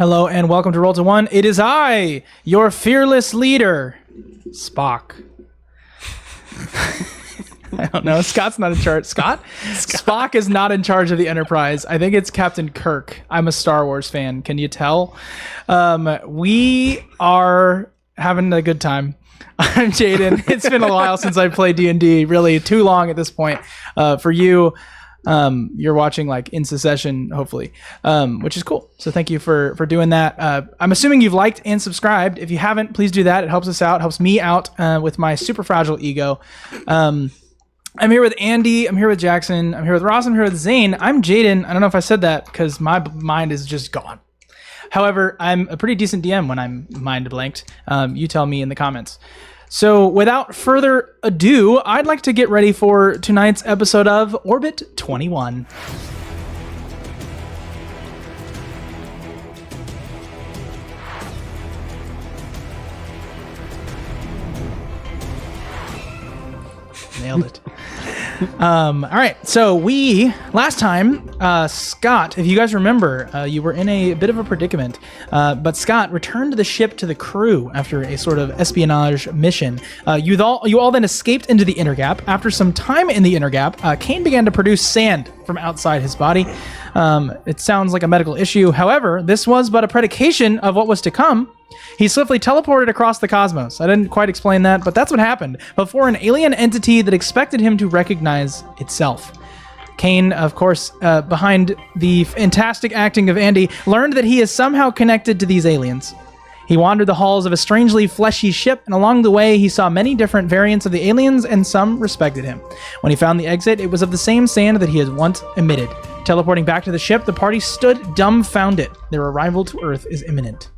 Hello and welcome to Roll to One. It is I, your fearless leader, Spock. I don't know. Scott's not in charge. Scott? Spock is not in charge of the Enterprise. I think it's Captain Kirk. I'm a Star Wars fan. Can you tell? We are having a good time. I'm Jaden. It's been a while since I played D&D. Really, too long at this point. For you, you're watching like in succession, hopefully, which is cool. So thank you for doing that. I'm assuming you've liked and subscribed. If you haven't, please do that. It helps us out, helps me out with my super fragile ego. I'm here with Andy. I'm here with Jackson. I'm here with Ross. I'm here with Zane. I'm Jaden. I don't know if I said that because my mind is just gone. However, I'm a pretty decent DM when I'm mind blanked. You tell me in the comments. So without further ado, I'd like to get ready for tonight's episode of Orbit 21. Nailed it. All right. So last time, Scott, if you guys remember, you were in a bit of a predicament, but Scott returned the ship to the crew after a sort of espionage mission. You all then escaped into the Intergap. After some time in the Intergap, Kane began to produce sand from outside his body. It sounds like a medical issue. However, this was but a predication of what was to come. He swiftly teleported across the cosmos. I didn't quite explain that, but that's what happened before an alien entity that expected him to recognize itself. Kane, of course, behind the fantastic acting of Andy, learned that he is somehow connected to these aliens. He wandered the halls of a strangely fleshy ship, and along the way, he saw many different variants of the aliens, and some respected him. When he found the exit, it was of the same sand that he had once emitted. Teleporting back to the ship, the party stood dumbfounded. Their arrival to Earth is imminent.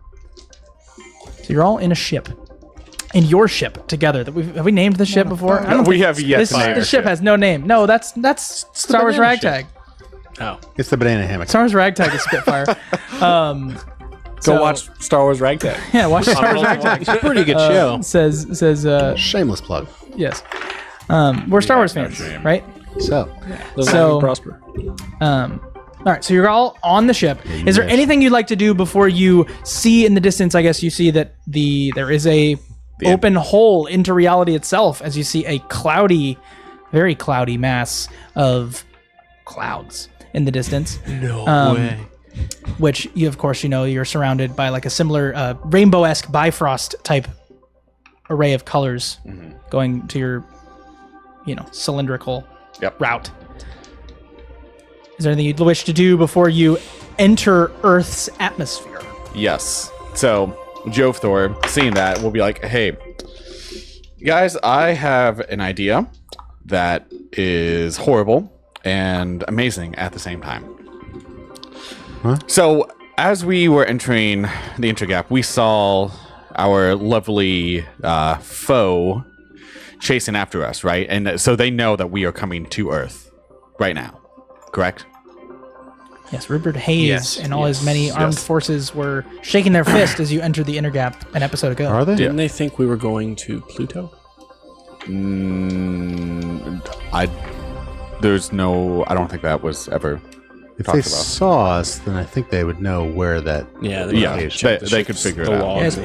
So you're all in a ship. In your ship together. Have we named the ship before? We have yet to name the ship has no name. No, that's Star Wars Ragtag. Oh. It's the banana hammock. Star Wars Ragtag is Spitfire. Go watch Star Wars Ragtag. Yeah, watch Star Wars Ragtag. It's a pretty good show. Says Shameless plug. yes. We're Star Wars fans, right? So, So prosper. All right, so you're all on the ship. Is there anything you'd like to do before you see in the distance? I guess you see that there is a open hole into reality itself, as you see a cloudy, very cloudy mass of clouds in the distance. No way. Which you, of course, you're surrounded by like a similar rainbow-esque Bifrost type array of colors going to your, cylindrical route. Is there anything you'd wish to do before you enter Earth's atmosphere? Yes. So, Jovthor, seeing that, will be like, hey, guys, I have an idea that is horrible and amazing at the same time. Huh? So, as we were entering the Intergap, we saw our lovely foe chasing after us, right? And so they know that we are coming to Earth right now. Correct? Yes, Rupert Hayes and all his many armed forces were shaking their fist as you entered the Intergap an episode ago. are they? Didn't they think we were going to Pluto? I don't think that was ever If talked they about. saw us, then I think they would know where that. Yeah, They could figure it out. Yes,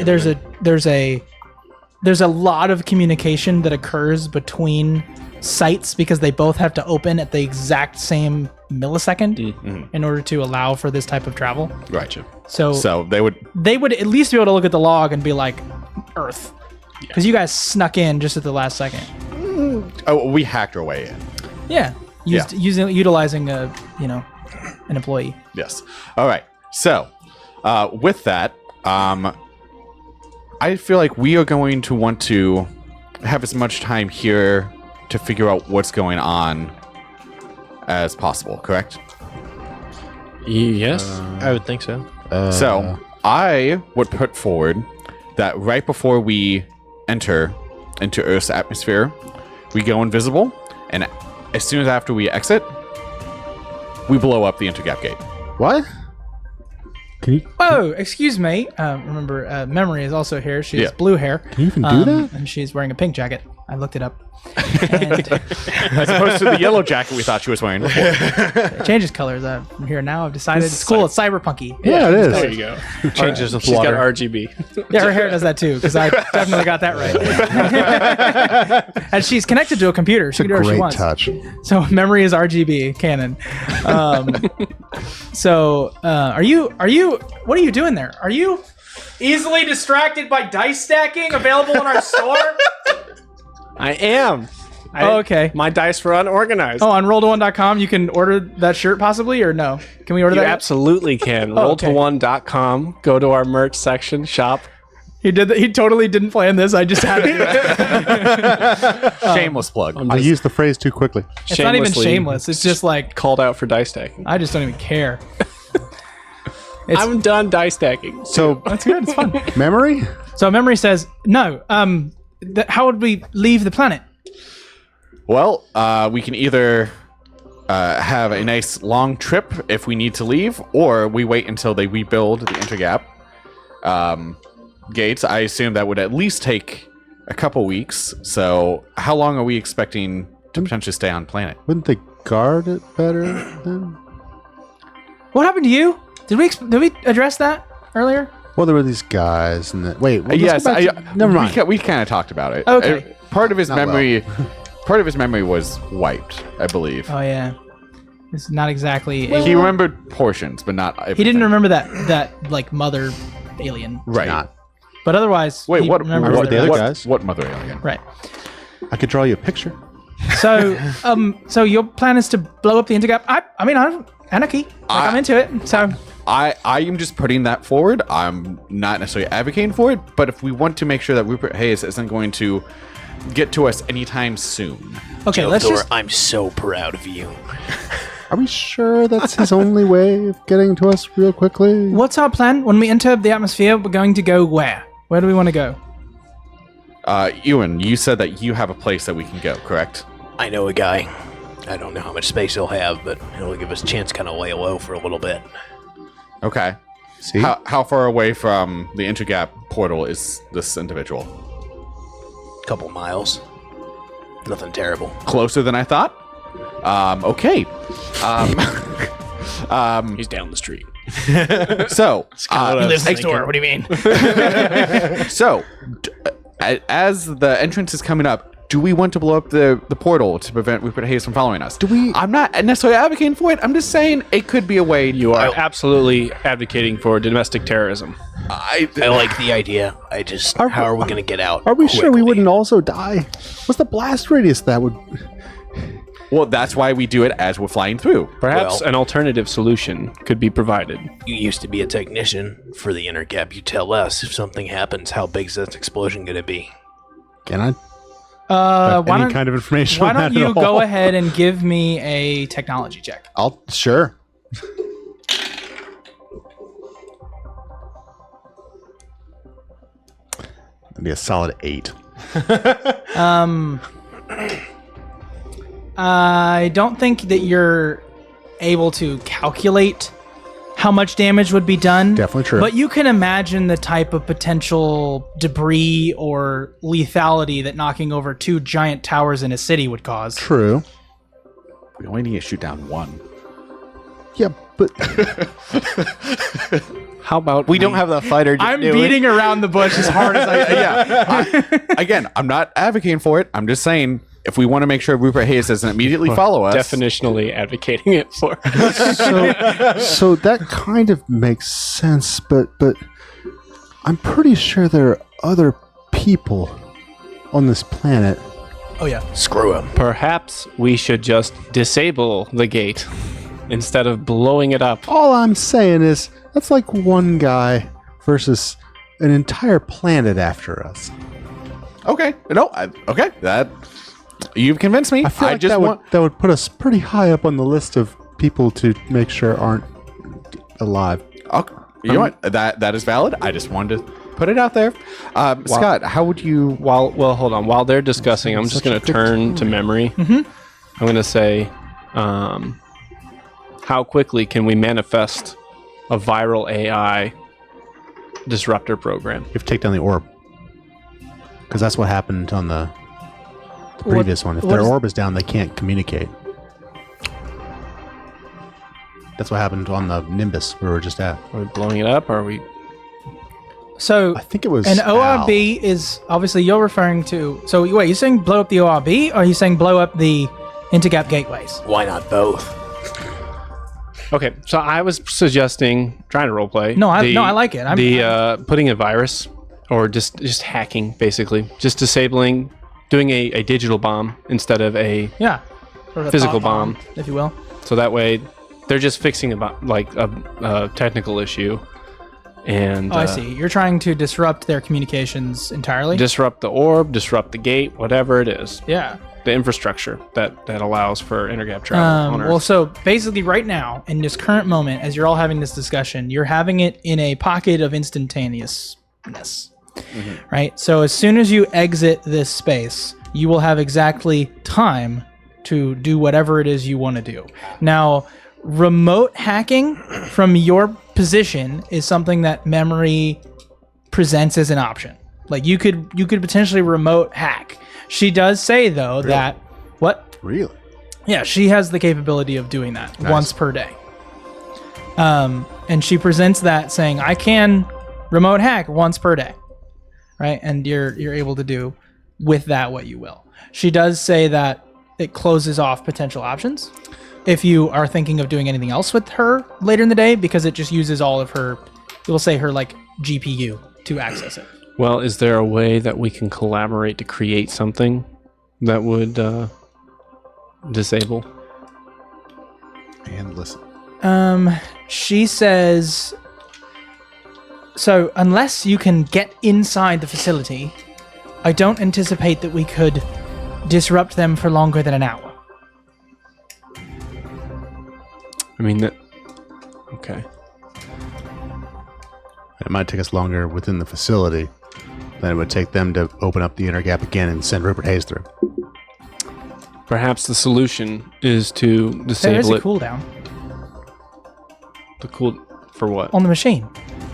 there's a lot of communication that occurs between sites because they both have to open at the exact same millisecond in order to allow for this type of travel. Right. So they would at least be able to look at the log and be like, Earth. Because you guys snuck in just at the last second. we hacked our way in. Yeah. Utilizing an employee. Yes. All right. So, with that, I feel like we are going to want to have as much time here to figure out what's going on as possible, correct? Yes, I would think so. So, I would put forward that right before we enter into Earth's atmosphere, we go invisible, and as soon as after we exit, we blow up the Intergap gate. What? Can you? Oh, excuse me. Remember, Memory is also here. She has blue hair. Can you even do that? And she's wearing a pink jacket. I looked it up. And As opposed to the yellow jacket we thought she was wearing before. it changes colors. I'm here now. I've decided it's cool. It's cyberpunky. Yeah, it is. There you go. Changes with She's water. got RGB. Yeah, her hair does that too, because I definitely got that right. And she's connected to a computer. She can do whatever she Great wants. touch. So memory is RGB canon. Are you? What are you doing there? Are you easily distracted by dice stacking available in our store? I am. Okay. My dice were unorganized. Oh, on roll2one.com, you can order that shirt possibly, or no? Can we order You that? absolutely can. Oh, okay. Roll2one.com. Go to our merch section, shop. He did that. He totally didn't plan this. I just had it. Shameless plug. I used the phrase too quickly. It's not even Shamelessly shameless. It's just like Called out for dice stacking. I just don't even care. It's, I'm done dice stacking. So, that's good. It's fun. memory? So memory says no. How would we leave the planet? Well, we can either have a nice long trip if we need to leave, or we wait until they rebuild the intergap gates. I assume that would at least take a couple weeks. So how long are we expecting to potentially stay on planet? Wouldn't they guard it better then? What happened to you? Did we address that earlier? Well, there were these guys, and wait. Well, let's Yes, go back to- never mind. We kind of talked about it. Okay. Part of his Not memory, part of his memory was wiped, I believe. Oh yeah. It's not exactly. He remembered portions, but not. He didn't remember that like mother alien. Right. Not. But otherwise, Wait, he what? remembers What, the other what, guys. what mother alien? Right. I could draw you a picture. So, so your plan is to blow up the intergap? I mean, I'm anarchy. I'm into it. So, I am just putting that forward. I'm not necessarily advocating for it, but if we want to make sure that Rupert Hayes isn't going to get to us anytime soon. okay, let's Thor, just. I'm so proud of you. Are we sure that's his only way of getting to us real quickly? What's our plan? When we enter the atmosphere, we're going to go where? Where do we want to go? Ewan, you said that you have a place that we can go, correct? I know a guy. I don't know how much space he'll have, but he'll give us a chance kind of lay low for a little bit. Okay. See? How far away from the intergap portal is this individual? Couple miles. Nothing terrible. Closer than I thought? Okay. He's down the street. So, He lives next door. What do you mean? so as the entrance is coming up, do we want to blow up the portal to prevent Rupert Hayes from following us? I'm not necessarily advocating for it. I'm just saying it could be a way. You are absolutely advocating for domestic terrorism. I like the idea. How are we going to get out? Are we sure we quickly? wouldn't also die? What's the blast radius that would... Well, that's why we do it as we're flying through. Perhaps Well- an alternative solution could be provided. You used to be a technician for the intergap. You tell us if something happens, how big's that explosion going to be? Can I Why any don't, kind of information why on don't that you at all? go ahead and give me a technology check? Sure. That'd be a solid 8. I don't think that you're able to calculate how much damage would be done. Definitely true. But you can imagine the type of potential debris or lethality that knocking over 2 giant towers in a city would cause. True. We only need to shoot down one. Yeah, but How about We don't have the fighter. I'm beating around the bush as hard as I Again, I'm not advocating for it. I'm just saying if we want to make sure Rupert Hayes doesn't immediately follow us. definitionally advocating it for? so that kind of makes sense, but I'm pretty sure there are other people on this planet. Oh yeah. Screw him. Perhaps we should just disable the gate instead of blowing it up. All I'm saying is that's like one guy versus an entire planet after us. Okay. No. Okay. That you've convinced me. I feel like just that would put us pretty high up on the list of people to make sure aren't alive. Okay. You know what? That is valid. I just wanted to put it out there. Scott, how would you? Hold on. While they're discussing, I'm just going to turn to memory. I'm going to say, how quickly can we manifest a viral AI disruptor program? You have to take down the orb. Because that's what happened on the previous one. If what their is- orb is down, they can't communicate. That's what happened on the Nimbus we were just at. Are we blowing it up? Or are we? So I think it was an Al. ORB is obviously you're referring to. So wait, you saying blow up the ORB, or are you saying blow up the intergap gateways? Why not both? Okay, so I was suggesting trying to roleplay. No, I like it. Putting a virus or just hacking, basically, just disabling, doing a digital bomb instead of a Yeah, sort of a Physical thought bomb. if you will. so that way they're just fixing a technical issue, and Oh, I see. You're trying to disrupt their communications entirely. disrupt the orb, disrupt the gate, whatever it is, Yeah. the infrastructure that allows for intergap travel on Earth. Well, so basically, right now, in this current moment, as you're all having this discussion, you're having it in a pocket of instantaneousness, right? So as soon as you exit this space, you will have exactly time to do whatever it is you want to do. Now, remote hacking from your position is something that memory presents as an option. Like you could potentially remote hack. She does say though that what? Really? Yeah, she has the capability of doing that once per day. And she presents that saying, I can remote hack once per day. Right? And you're able to do with that what you will. She does say that it closes off potential options if you are thinking of doing anything else with her later in the day, because it just uses all of her, we'll say her like GPU to access it. Well, is there a way that we can collaborate to create something that would disable? And listen. She says, so unless you can get inside the facility, I don't anticipate that we could disrupt them for longer than an hour. I mean, that. Okay. It might take us longer within the facility than it would take them to open up the inner gap again and send Rupert Hayes through. Perhaps the solution is to There is disable a it. cooldown The cool for what? on the machine.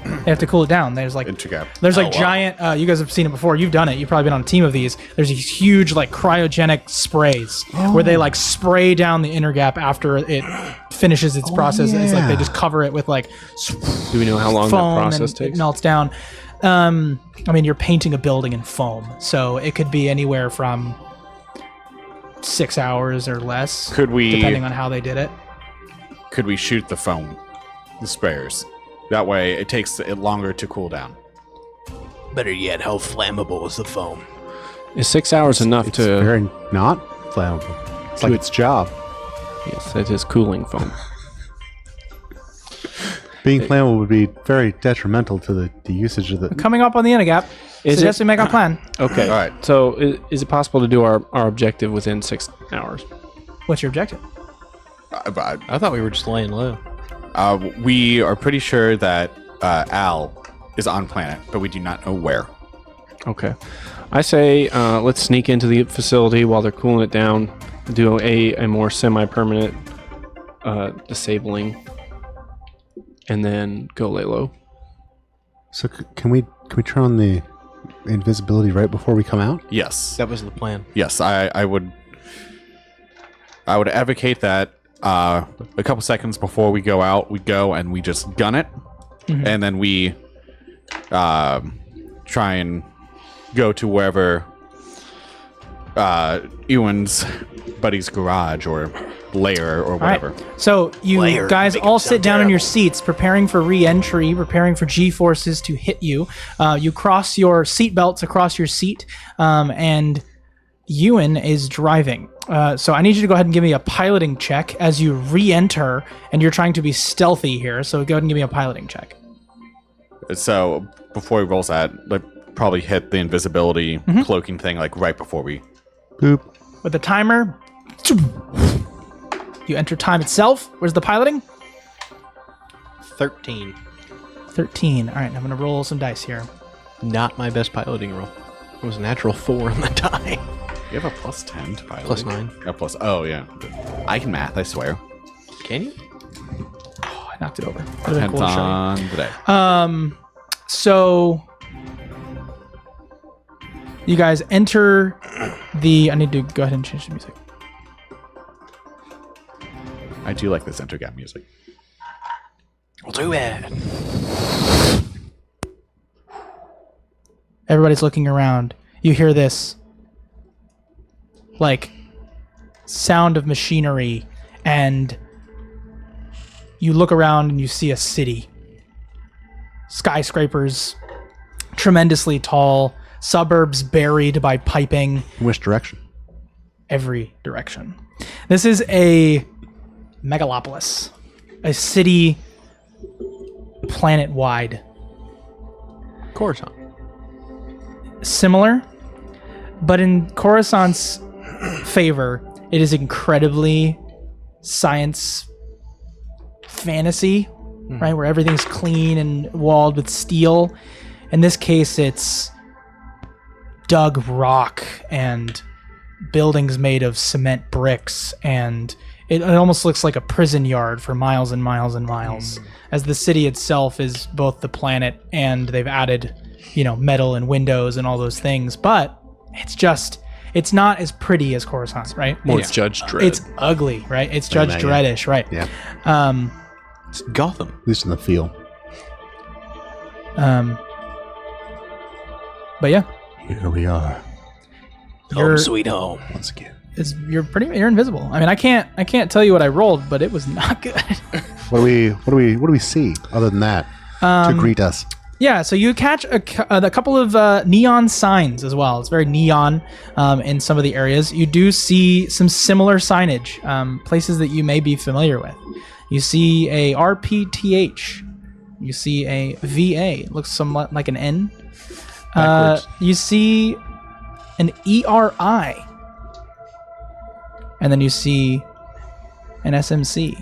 They have to cool it down. There's like Intergap. giant. You guys have seen it before. You've done it. You've probably been on a team of these. There's these huge like cryogenic sprays where they like spray down the inner gap after it finishes its process. It's like they yeah. just cover it with like Do we know how long that foam process and takes? it melts down. I mean, you're painting a building in foam, so it could be anywhere from 6 hours or less, Could we depending on how they did it. shoot the foam, the sprayers? That way, it takes it longer to cool down. Better yet, how flammable is the foam? Is 6 hours enough It's to? very not flammable. It's like its job. Yes, it is cooling foam. Being flammable would be very detrimental to the usage of the... Coming up on the inner gap, Is suggest it- we make our plan. Okay. All right. So, is it possible to do our objective within 6 hours? What's your objective? I thought we were just laying low. We are pretty sure that Al is on planet, but we do not know where. Okay. I say let's sneak into the facility while they're cooling it down, do a more semi-permanent disabling, and then go lay low. So can we turn on the invisibility right before we come out? Yes. That was the plan. Yes, I would advocate that a couple seconds before we go out, we go and we just gun it, and then we try and go to wherever Ewan's buddy's garage or lair or All right. whatever. So you Layer, guys make it all sound sit down in your terrible. seats, preparing for re-entry, preparing for G-forces to hit you. You cross your seat belts across your seat, and Ewan is driving. So I need you to go ahead and give me a piloting check as you re-enter, and you're trying to be stealthy here. So go ahead and give me a piloting check. So before he rolls that, like probably hit the invisibility cloaking thing like right before we. Boop. With the timer, you enter time itself. Where's the piloting? 13. 13. All right, I'm going to roll some dice here. Not my best piloting roll. It was a natural 4 on the die. You have a plus 10 to pilot. Plus 9. Oh yeah. I can math. I swear. Can you? I knocked it over. Would've been Depends cool to show you. on the day. So You guys enter the... I need to go ahead and change the music. I do like this intergap music. We'll do it. Everybody's looking around. You hear this, like, sound of machinery, and you look around and you see a city. Skyscrapers, tremendously tall, suburbs buried by piping. Which direction? Every direction. This is a megalopolis, a city planet-wide. Coruscant. Similar, but in Coruscant's favor, it is incredibly science fantasy, right? Where everything's clean and walled with steel. In this case, it's dug rock and buildings made of cement bricks, and it almost looks like a prison yard for miles and miles and miles, as the city itself is both the planet and they've added, you know, metal and windows and all those things, but it's not as pretty as Coruscant, right? More Judge Dredd. It's ugly, right? It's Judge that, Dreddish, right? Yeah. It's Gotham. At least in the feel. But yeah, Here we are Home sweet home. once again. you're invisible. I mean, I can't tell you what I rolled, but it was not good. What do we see other than that to greet us? Yeah, so you catch a couple of neon signs as well. It's very neon in some of the areas. You do see some similar signage, places that you may be familiar with. You see a RPTH. You see a VA. Looks somewhat like an N. You see an ERI. And then you see an SMC.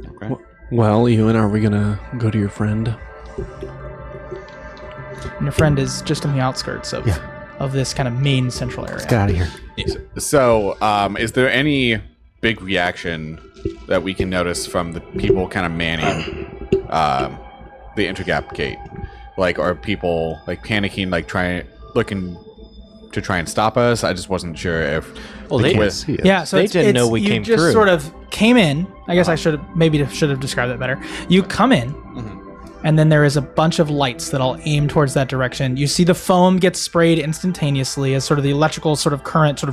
Okay. Well, Ewan, are we gonna go to your friend? And your friend is just on the outskirts of this kind of main central area. Get out of here. So, is there any big reaction that we can notice from the people kind of manning the intergap gate? Like, are people like panicking, like looking to try and stop us? I just wasn't sure if. Well, they with- See it. Yeah, so They didn't know we you came just through. sort of came in. I guess I should have described that better. You come in, and then there is a bunch of lights that all aim towards that direction. You see the foam gets sprayed instantaneously as sort of the electrical sort of current sort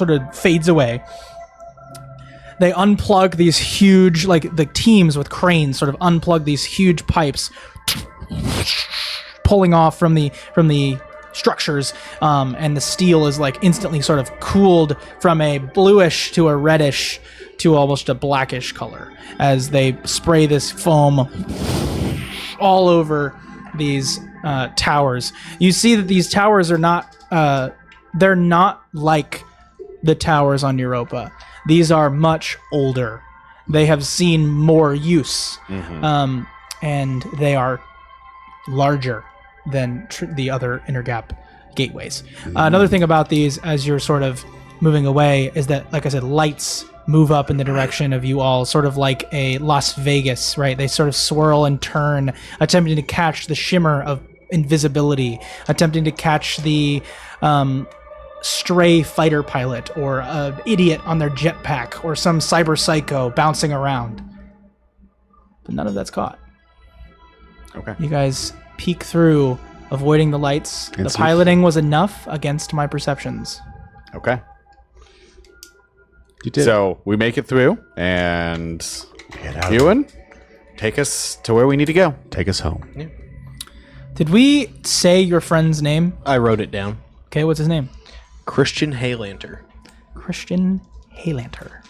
of fades away. They unplug these huge, like the teams with cranes sort of unplug these huge pipes, pulling off from the structures, and the steel is like instantly sort of cooled from a bluish to a reddish to almost a blackish color as they spray this foam all over these towers. You see that these towers are not they're not like the towers on Europa. These are much older. They have seen more use, and they are larger than the other intergap gateways. Another thing about these, as you're sort of moving away, is that, like I said, lights move up in the direction of you all, sort of like a Las Vegas, right? They sort of swirl and turn, attempting to catch the shimmer of invisibility, attempting to catch the stray fighter pilot or an idiot on their jetpack or some cyber psycho bouncing around. But none of that's caught. Okay. You guys peek through, avoiding the lights. The see. piloting was enough against my perceptions. Okay. You did. So we make it through, and Get out. Ewan, take us to where we need to go. Take us home. Did we say your friend's name? I wrote it down. Okay, what's his name? Christian Haylanter. Christian Haylanter.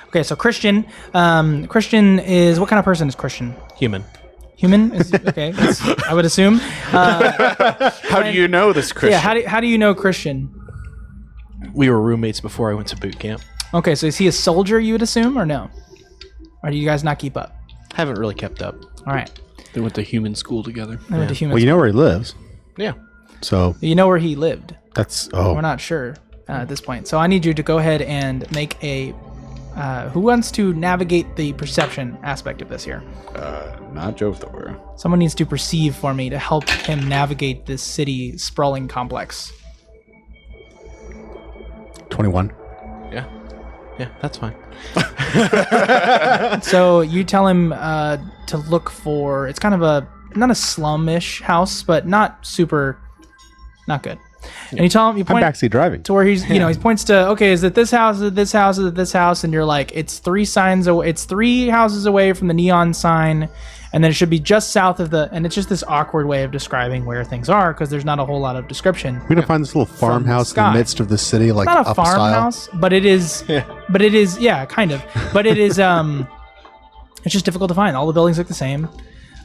Okay, so Christian is, what kind of person is Christian? Human. Human? Is, okay, I would assume. How do you know this, Christian? Yeah, how do you know Christian? We were roommates before I went to boot camp. Okay, so is he a soldier, you would assume, or no? Or do you guys not keep up? Haven't really kept up. All right. They went to human school together. I went to human Well, you know where he lives, Yeah. so You know where he lived. that's We're not sure at this point. So I need you to go ahead and make a who wants to navigate the perception aspect of this here? Not Joe Thor. Someone needs to perceive for me to help him navigate this city sprawling complex. 21. Yeah, that's fine. So you tell him to look for, it's kind of not a slum-ish house, but not good. And you tell him, you I'm point backseat driving. to where he's, he points to, okay, is it this house, is it this house, is it this house? And you're like, it's 3 houses away from the neon sign, and then it should be just south of and it's just this awkward way of describing where things are, because there's not a whole lot of description. We're gonna find this little farmhouse in sky. the midst of the city, like It's not a up style. farmhouse, but it is, yeah, kind of. But it is, it's just difficult to find. All the buildings look the same.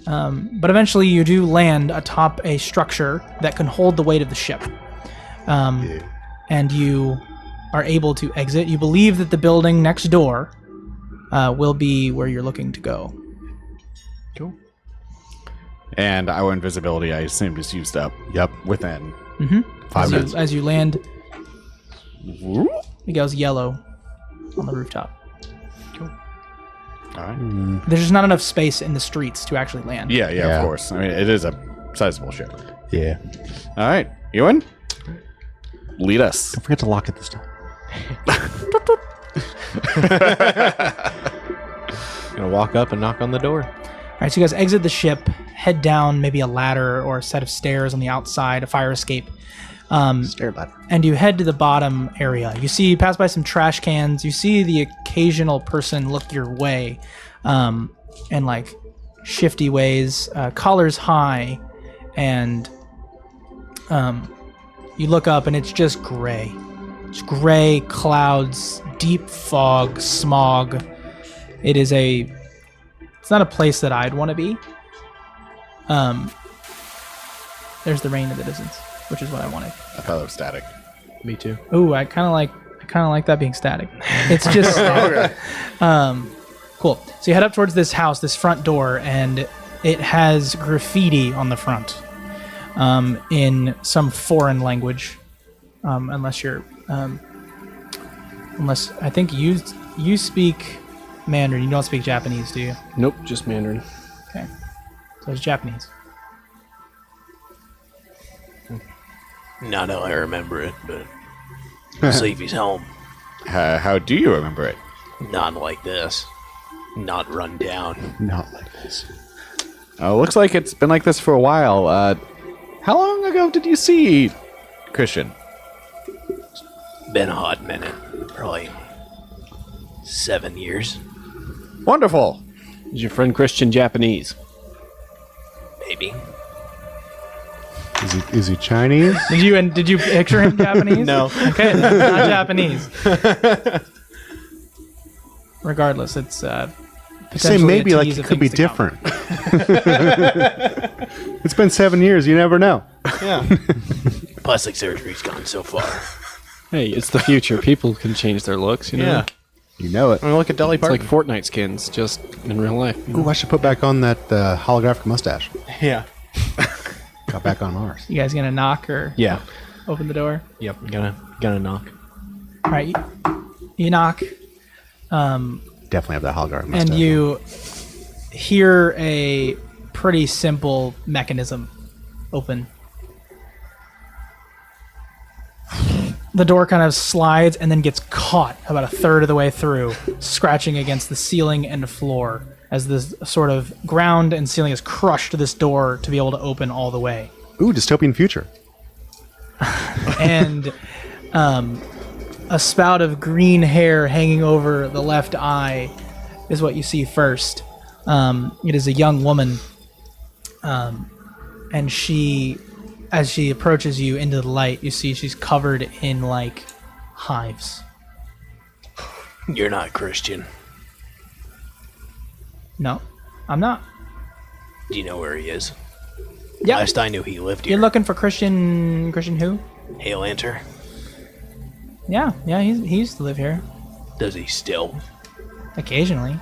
But eventually you do land atop a structure that can hold the weight of the ship. And you are able to exit. You believe that the building next door will be where you're looking to go. Cool. And our invisibility, I assume, is used up. Yep. Within 5 minutes. As you land, it goes yellow on the rooftop. All right. There's just not enough space in the streets to actually land. Yeah, Yeah. of course. I mean, it is a sizable ship. Yeah. All right, Ewan, lead us. Don't forget to lock it this time. Gonna walk up and knock on the door. All right, so you guys exit the ship, head down maybe a ladder or a set of stairs on the outside, a fire escape. Stair ladder. And you head to the bottom area. You pass by some trash cans. You see the occasional person look your way, in like shifty ways, collars high, and you look up and it's just gray. It's gray, clouds, deep fog, smog. It's not a place that I'd want to be. There's the rain in the distance, which is what I wanted. I thought it was static. Me too. Ooh, I kind of like that being static. It's just cool. So you head up towards this house, this front door, and it has graffiti on the front, in some foreign language, unless I think you speak Mandarin. You don't speak Japanese, do you? Nope, just Mandarin. Okay, so it's Japanese. Not how I remember it, but Sleepy's home. How do you remember it? Not like this. Not run down. Not like this. Looks like it's been like this for a while. How long ago did you see Christian? Been a hot minute. Probably 7 years. Wonderful. Is your friend Christian Japanese? Maybe. Is he Chinese? Did you picture him Japanese? No. Okay, not Japanese. Regardless, it's Say potentially maybe a like tease it of could be things to come. different. It's been 7 years. You never know. Plastic surgery's gone so far. Hey, it's the future. People can change their looks, you know? Yeah. You know it. I mean, look at Dolly It's like Parton. Fortnite skins, just in real life. Ooh, I should put back on that holographic mustache. Yeah. Got back on ours. You guys gonna knock or Yeah. open the door? Yep. Gonna knock. All right, you knock, Definitely have that holographic mustache. and you hear a pretty simple mechanism open. The door kind of slides and then gets caught about a third of the way through, scratching against the ceiling and the floor as this sort of ground and ceiling is crushed this door to be able to open all the way. Ooh, dystopian future. And a spout of green hair hanging over the left eye is what you see first. It is a young woman, and she, as she approaches you into the light, you see she's covered in like hives. You're not Christian. No, I'm not. Do you know where he is? Yeah, Last I knew, he lived you're here. looking for Christian who? Hail Enter. Yeah, he used to live here Does he still? occasionally.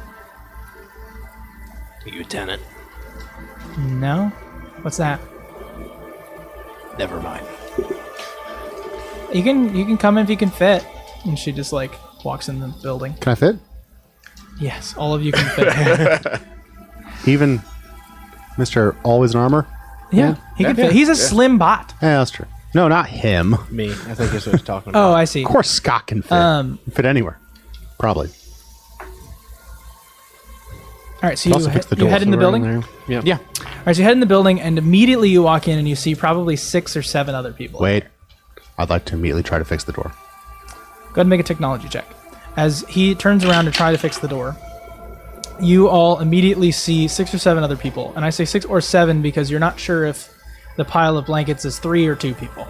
Are you a tenant? No, what's that? Never mind. You can come if you can fit. And she just like walks in the building. Can I fit? Yes, all of you can fit. Even Mr. Always in Armor? Yeah, he can fit. He's a slim bot. Yeah, that's true. No, not him. Of Me, I think that's what he's talking about. Oh, I see. course Scott can fit. Fit anywhere. Probably. All right, so Also fix the you door. head in the building. There. Yeah. Yeah. All right, so you head in the building, and immediately you walk in, and you see probably 6 or 7 other people. Wait. I'd like to immediately try to fix the door. Go ahead and make a technology check. As he turns around to try to fix the door, you all immediately see 6 or 7 other people. And I say 6 or 7 because you're not sure if the pile of blankets is 3 or 2 people.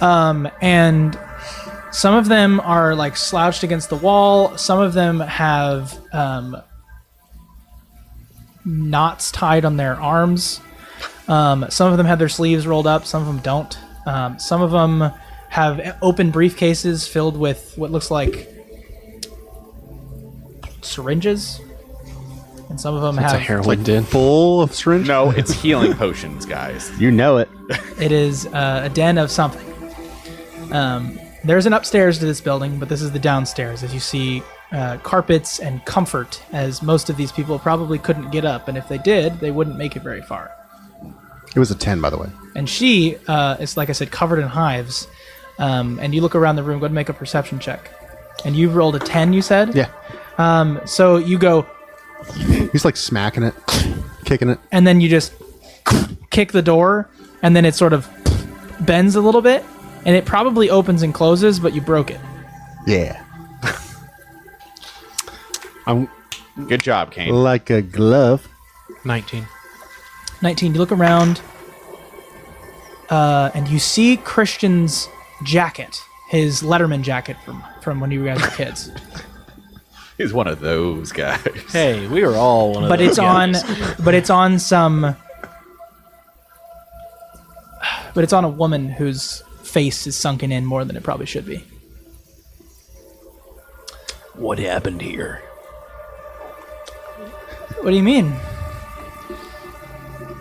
And some of them are like slouched against the wall. Some of them have knots tied on their arms. Some of them have their sleeves rolled up. Some of them don't. Some of them have open briefcases filled with what looks like syringes. And some of them It's a have... heroin den. Full of syringe? No, it's healing potions, guys. You know it. It is a den of something. There's an upstairs to this building, but this is the downstairs. As you see carpets and comfort, as most of these people probably couldn't get up. And if they did, they wouldn't make it very far. It was a 10, by the way. And she is, like I said, covered in hives. And you look around the room. Go ahead and make a perception check. And you rolled a 10, you said? Yeah. So you go, He's like smacking it, kicking it. and then you just kick the door, and then it sort of bends a little bit, and it probably opens and closes, but you broke it. Yeah. I'm Good job, Kane. Like a glove. 19. 19. You look around, and you see Christian's jacket, his Letterman jacket from when you guys were kids. He's one of those guys. Hey, we were all one of But those it's guys. on some. But it's on a woman whose face is sunken in more than it probably should be. What happened here? What do you mean?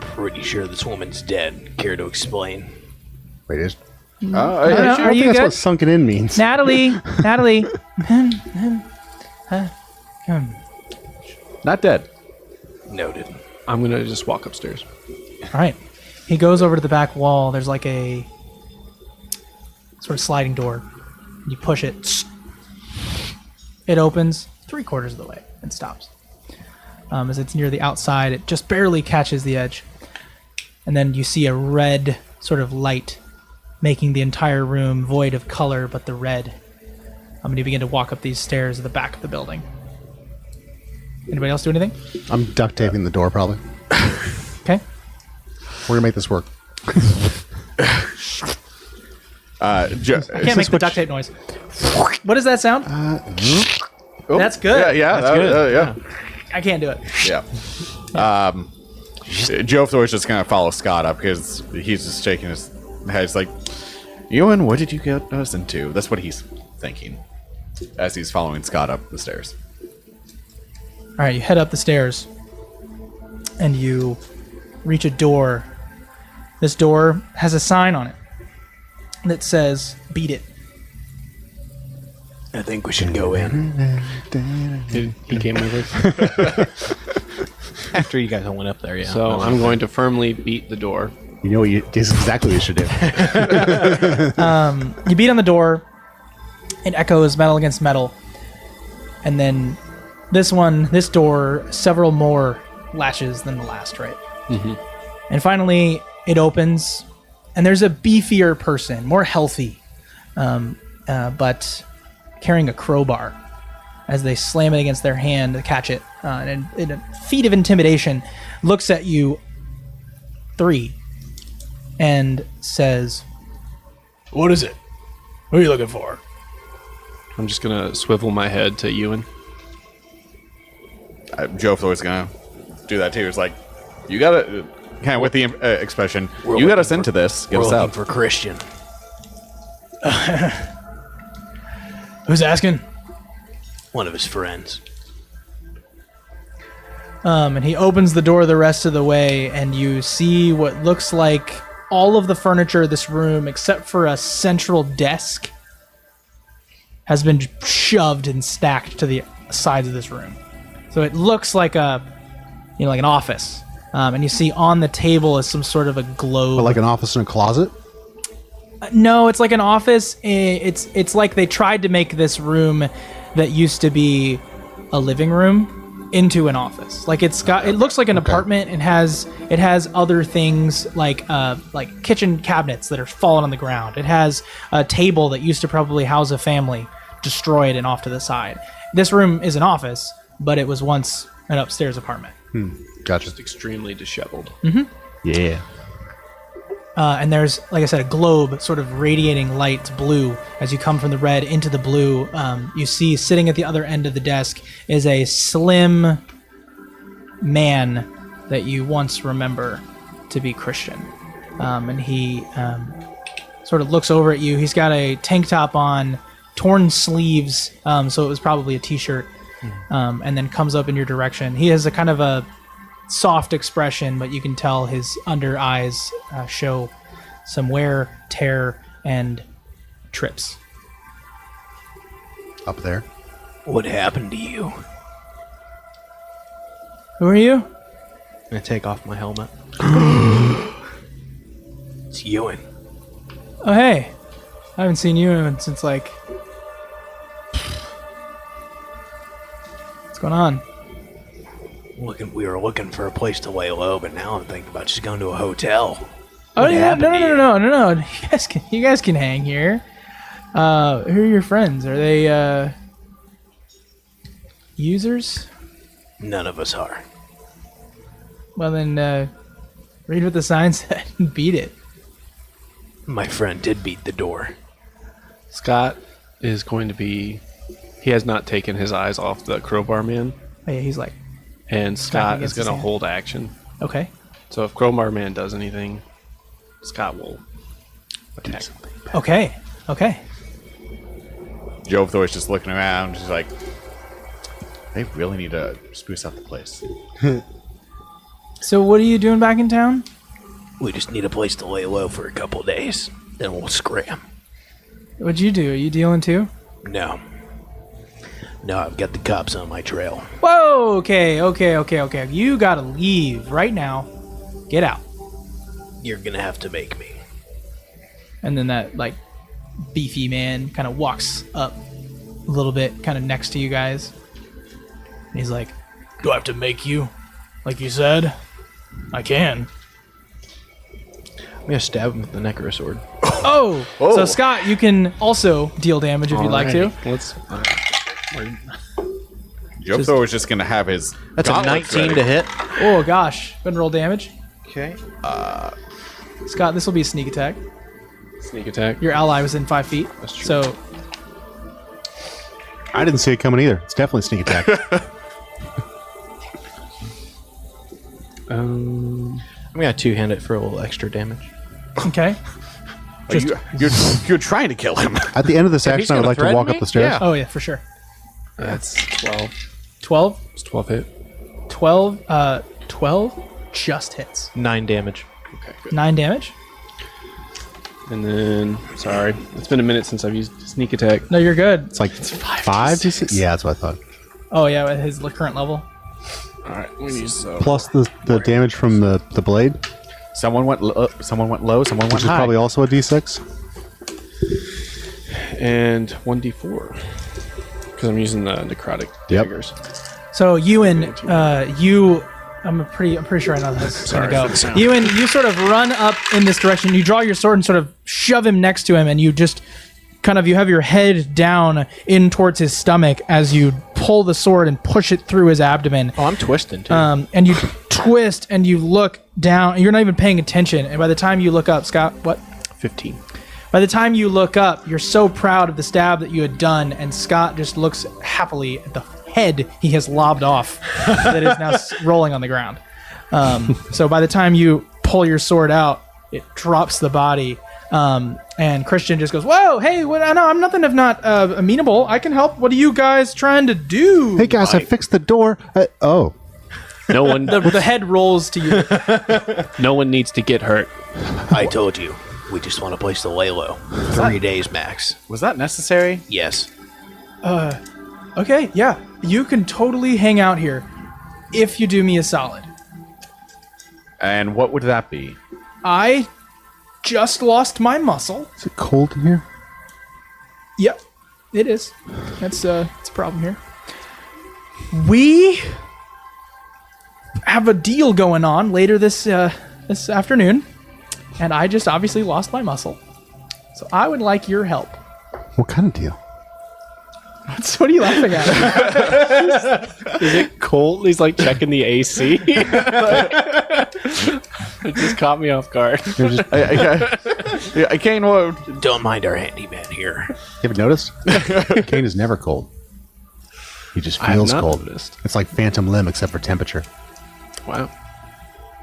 Pretty sure this woman's dead. Care to explain? Wait, is Are I you think that's good? what sunken in means. Natalie. Not dead. Noted. I'm gonna just walk upstairs. All right. He goes over to the back wall. There's like a sort of sliding door. You push it. It opens 3/4 of the way and stops. As it's near the outside, it just barely catches the edge. And then you see a red sort of light making the entire room void of color but the red. You begin to walk up these stairs at the back of the building. Anybody else do anything? I'm duct taping the door, probably. Okay. We're going to make this work. I can't make the duct tape noise. What does that sound? That's good. Yeah, that's good. Yeah. I can't do it. Yeah. Joe Thor's just gonna follow Scott up because he's just shaking his head. He's like, Ewan, what did you get us into? That's what he's thinking as he's following Scott up the stairs. All right, you head up the stairs and you reach a door. This door has a sign on it that says, "Beat it." I think we should go in. He came with us. After you guys all went up there, yeah. So I'm going to firmly beat the door. You know what this is exactly what you should do. You beat on the door. It echoes metal against metal. And then this door, several more latches than the last, right? Mm-hmm. And finally, it opens, and there's a beefier person, more healthy, but carrying a crowbar. As they slam it against their hand to catch it, and in a feat of intimidation, looks at you, 3, and says, What is it? What are you looking for? I'm just gonna swivel my head to Ewan. Joe Thor's gonna do that too. It's like, you gotta, kind of with the expression, you got us into this. Get We're us looking out. for Christian. "Who's asking?" One of his friends. And he opens the door the rest of the way, and you see what looks like all of the furniture of this room, except for a central desk, has been shoved and stacked to the sides of this room. So it looks like like an office. And you see on the table is some sort of a globe. But like an office in a closet? No, it's like an office. It's like they tried to make this room that used to be a living room into an office. Like it looks like an apartment and it has other things like kitchen cabinets that are fallen on the ground. It has a table that used to probably house a family destroyed and off to the side. This room is an office, but it was once an upstairs apartment. Gotcha. Just extremely disheveled. Yeah. And there's, like I said, a globe sort of radiating light blue. As you come from the red into the blue, you see sitting at the other end of the desk is a slim man that you once remember to be Christian. And he sort of looks over at you. He's got a tank top on, torn sleeves, so it was probably a t-shirt, and then comes up in your direction. He has a kind of a soft expression, but you can tell his under eyes show some wear, tear, and trips. Up there. What happened to you? Who are you? I'm gonna take off my helmet. It's Ewan. Oh, hey. I haven't seen you since, like... What's going on? We were looking for a place to lay low, but now I'm thinking about just going to a hotel. Oh, What yeah, happened to you? no. You guys can hang here. Who are your friends? Are they, users? None of us are. Well, then, read what the sign said and beat it. My friend did beat the door. Scott is going to be... He has not taken his eyes off the crowbar man, Oh, yeah, he's like, and Scott is against his going to hand. hold action. okay. So if crowbar man does anything, Scott will attack. Okay. Jovthor is just looking around. He's like, they really need to spruce up the place. So what are you doing back in town? We just need a place to lay low for a couple days. Then we'll scram. What'd you do? Are you dealing too? No, I've got the cops on my trail. Whoa, okay. You gotta leave right now. Get out. You're gonna have to make me. And then that, like, beefy man kind of walks up a little bit, kind of next to you guys. And he's like, do I have to make you? Like you said? I can. I'm gonna stab him with the necro sword. Oh! So, Scott, you can also deal damage if you'd like to. Let's. Jovthor is just going to have his. That's a gauntlets 19 ready. to hit. Oh, gosh. Go ahead and roll damage. Okay. Scott, this will be a sneak attack. Sneak attack. Your ally was in 5 feet. That's true. So, I didn't see it coming either. It's definitely sneak attack. I'm gonna two-hand it for a little extra damage. okay. You're trying to kill him. At the end of this action, I would gonna like to threaten walk me? up the stairs. Yeah. Oh, yeah, for sure. That's 12. 12? It's 12 hit. 12 just hits. 9 damage. Okay, good. 9 damage? And then, sorry, it's been a minute since I've used sneak attack. No, you're good. It's like 5 to 6? Yeah, that's what I thought. Oh, yeah, at his current level. All right, we need Plus the damage from the blade, Someone went low, someone went which is high. probably also a d6. and 1d4 because I'm using the necrotic Yep. daggers. So, Ewan, I'm pretty sure I know how this is going to go. Ewan, you sort of run up in this direction. You draw your sword and sort of shove him next to him, and you just you have your head down in towards his stomach as you pull the sword and push it through his abdomen. Oh, I'm twisting too. And you twist and you look down. You're not even paying attention. And by the time you look up, Scott, what? 15. By the time you look up, you're so proud of the stab that you had done, and Scott just looks happily at the head he has lobbed off that is now rolling on the ground. So by the time you pull your sword out, it drops the body. And Christian just goes, whoa, hey, no, I'm nothing if not amenable. I can help. What are you guys trying to do? Hey guys, I fixed the door. Oh, No one, The head rolls to you. no one needs to get hurt. I told you. We just want a place to lay low. 3 days max. Was that necessary? Yes. Okay, yeah. You can totally hang out here if you do me a solid. And what would that be? I just lost my muscle. Is it cold in here? Yep, it is. It's a problem here. We have a deal going on later this afternoon, and I just obviously lost my muscle. So I would like your help. What kind of deal? What are you laughing at? Is it cold? He's like checking the AC. It just caught me off guard. I can't. Don't mind our handyman here. You haven't noticed? Kane is never cold. He just I have feels not cold. noticed. It's like Phantom Limb except for temperature. Wow.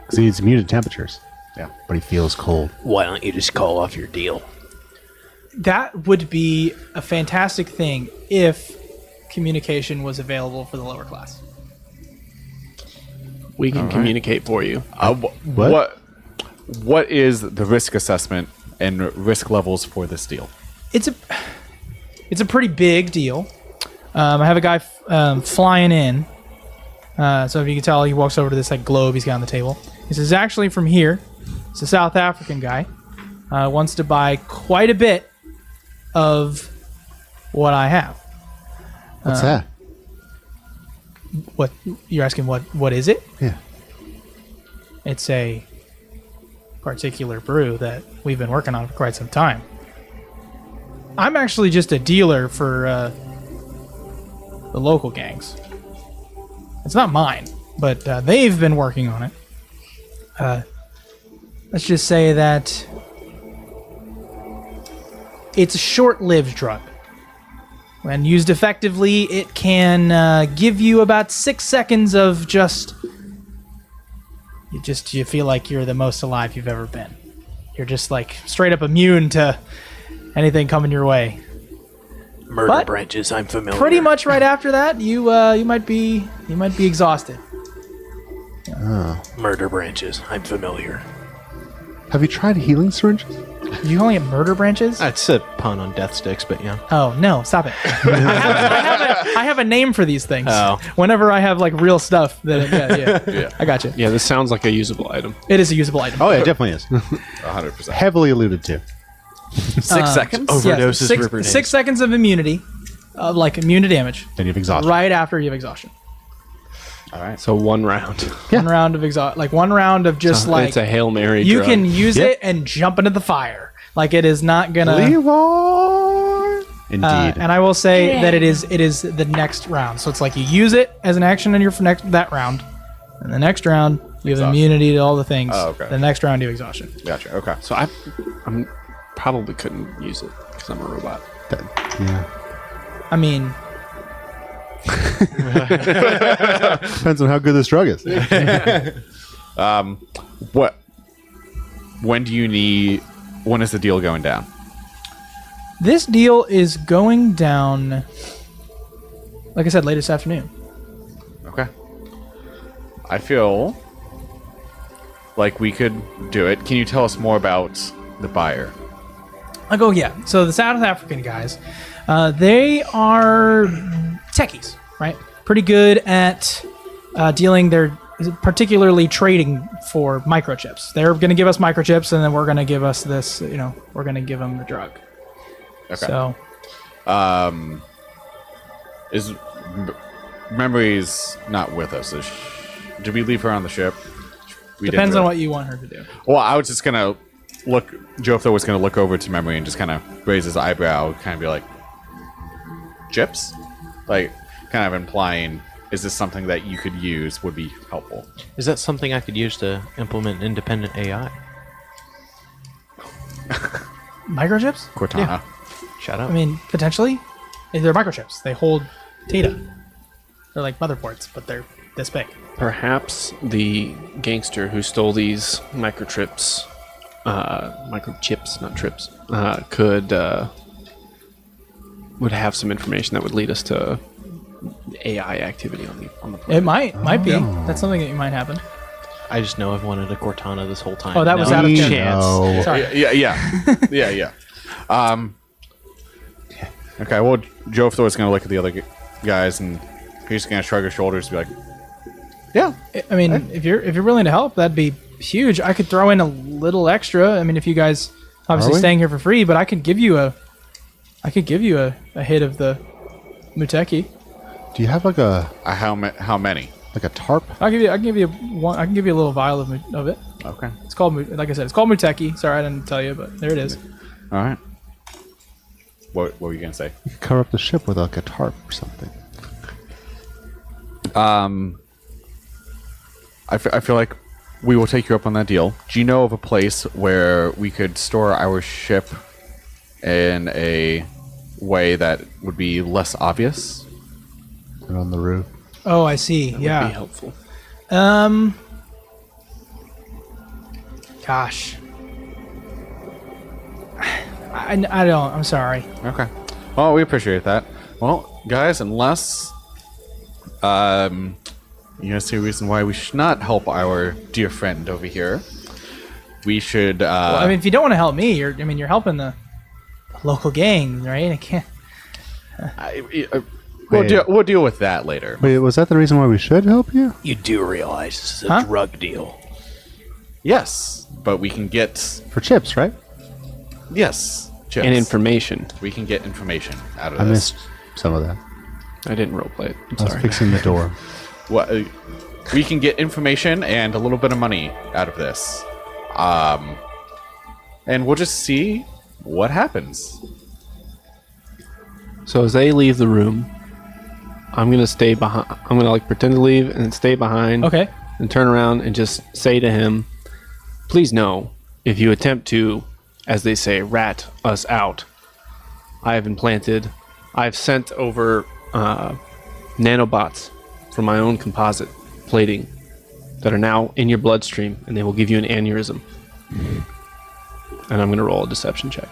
Because he's immune to temperatures. Yeah. But he feels cold. Why don't you just call off your deal? That would be a fantastic thing if communication was available for the lower class. We can communicate for you. What is the risk assessment and risk levels for this deal? It's a pretty big deal. I have a guy flying in. So if you can tell, he walks over to this like globe he's got on the table. He says, actually from here. It's a South African guy. Wants to buy quite a bit of what I have. What's that? What you're asking? What is it? Yeah. It's a particular brew that we've been working on for quite some time. I'm actually just a dealer for the local gangs. It's not mine, but they've been working on it. Let's just say that it's a short-lived drug. When used effectively, it can give you about 6 seconds of you feel like you're the most alive you've ever been. You're just like straight up immune to anything coming your way. Murder But branches, I'm familiar. Pretty much right after that, you might be exhausted. Murder branches, I'm familiar. Have you tried healing syringes? You calling it murder branches? That's a pun on death sticks, but yeah. Oh no! Stop it! I have a name for these things. Oh. Whenever I have like real stuff, yeah. I got you. Yeah, this sounds like a usable item. It is a usable item. Oh, yeah, it definitely is. 100%. Heavily alluded to. 6 seconds? Overdoses six, for grenades. 6 seconds of immunity, like immune to damage, Then you've exhausted. right after you have exhaustion. All right. So 1 round. One round of one round of just like it's a Hail Mary you drug. can use Yeah. it and jump into the fire. Like it is not gonna. Indeed. And I will say that it is the next round. So it's like you use it as an action in your that round, and the next round you have immunity to all the things. Oh, okay. The next round you have exhaustion. Gotcha. Okay. So I'm probably couldn't use it because I'm a robot. Yeah. I mean, Depends on how good this drug is. What? When do you need? When is the deal going down? this deal is going down, like I said, late this afternoon. Okay. I feel like we could do it. Can you tell us more about the buyer? I go, yeah. So the South African guys, they are techies, right? Pretty good at dealing. They're particularly trading for microchips. They're going to give us microchips, and then we're going to give us this. You know, we're going to give them the drug. Okay. So Is Memory's not with us? Did we leave her on the ship? We depends didn't on really- what you want her to do. Well, I was just gonna look. Jotho was gonna look over to Memory and just kind of raise his eyebrow, kind of be like, "Chips," like kind of implying, "Is this something that you could use? Would be helpful." Is that something I could use to implement independent AI? Microchips? Cortana. Shut up. I mean, potentially. They're microchips. They hold data. They're like motherboards, but they're this big. Perhaps the gangster who stole these microchips, not trips, would have some information that would lead us to AI activity on the planet. It might be. That's something that might happen. I just know I've wanted a Cortana this whole time. Oh, that was Now out of I have a chance. chance. Sorry. Yeah. Okay. Well, Jotho is gonna look at the other guys, and he's gonna shrug his shoulders and be like, "Yeah, I mean, if you're willing to help, that'd be huge. I could throw in a little extra. I mean, if you guys obviously we? staying here for free, but I could give you a hit of the Muteki. Do you have like a how many?" tarp? I can give you one. I can give you a little vial of it. Okay, It's called, like I said, it's called Muteki. Sorry, I didn't tell you, but there it is. all right. What were you gonna say? You could cover up the ship with like a tarp or something. I feel like we will take you up on that deal. Do you know of a place where we could store our ship in a way that would be less obvious? Put it on the roof. Oh, I see. Would Yeah. be helpful. Gosh. I don't. I'm sorry. Okay. Well, we appreciate that. Well, guys, unless you guys see a reason why we should not help our dear friend over here, we should. Well, I mean, if you don't want to help me, you're helping the local gang, right? I can't. we'll deal with that later. Wait, was that the reason why we should help you? You do realize this is a Huh? drug deal. Yes, but we can get For chips, right? chips. And information. We can get information out of I this. missed some of that. I didn't roleplay it. I'm I was sorry. fixing the door. What we can get information and a little bit of money out of this, and we'll just see what happens. So as they leave the room, I'm gonna stay behind. I'm gonna like pretend to leave and then stay behind. Okay. And turn around and just say to him, "Please know, if you attempt to, as they say, rat us out, I have implanted. I've sent over nanobots from my own composite plating that are now in your bloodstream, and they will give you an aneurysm." And I'm gonna roll a deception check.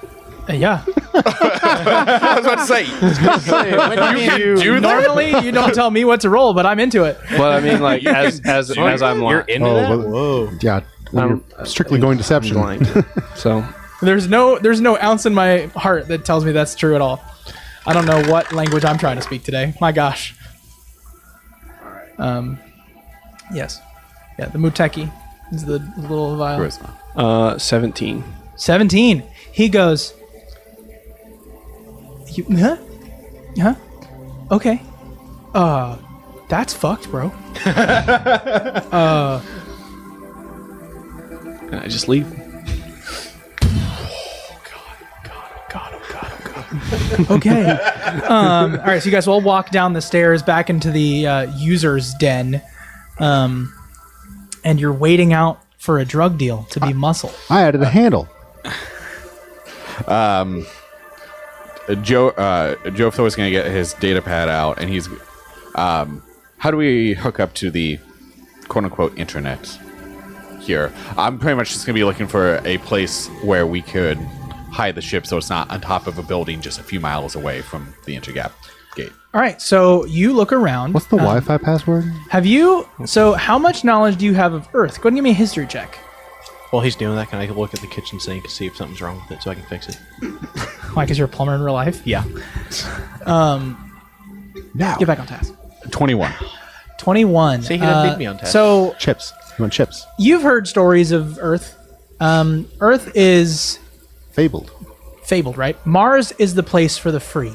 Yeah. I was about to say, do that? Normally, you don't tell me what to roll, but I'm into it. Well, I mean, like as I'm You're into Oh, that? well, Whoa. Yeah, I'm you're strictly going deception. blind. So There's no ounce in my heart that tells me that's true at all. I don't know what language I'm trying to speak today. My gosh. Yes. Yeah, the Muteki is the little vial. Charisma. 17. 17. He goes, huh? Huh? Okay. That's fucked, bro. And I just leave. Okay. All right, so you guys will walk down the stairs back into the user's den. And you're waiting out for a drug deal to be muscle. I added a handle. Joe Flo is going to get his data pad out, and he's. How do we hook up to the quote unquote internet here? I'm pretty much just going to be looking for a place where we could hide the ship so it's not on top of a building just a few miles away from the intergap gate. All right, so you look around. What's the Wi-Fi password? So how much knowledge do you have of Earth? Go ahead and give me a history check. While he's doing that, can I look at the kitchen sink and see if something's wrong with it so I can fix it? Why, because you're a plumber in real life? Yeah. Now. Get back on task. 21. 21. See, he didn't beat me on task. So Chips. You want chips? you've heard stories of Earth. Earth is Fabled. fabled, right? Mars is the place for the free.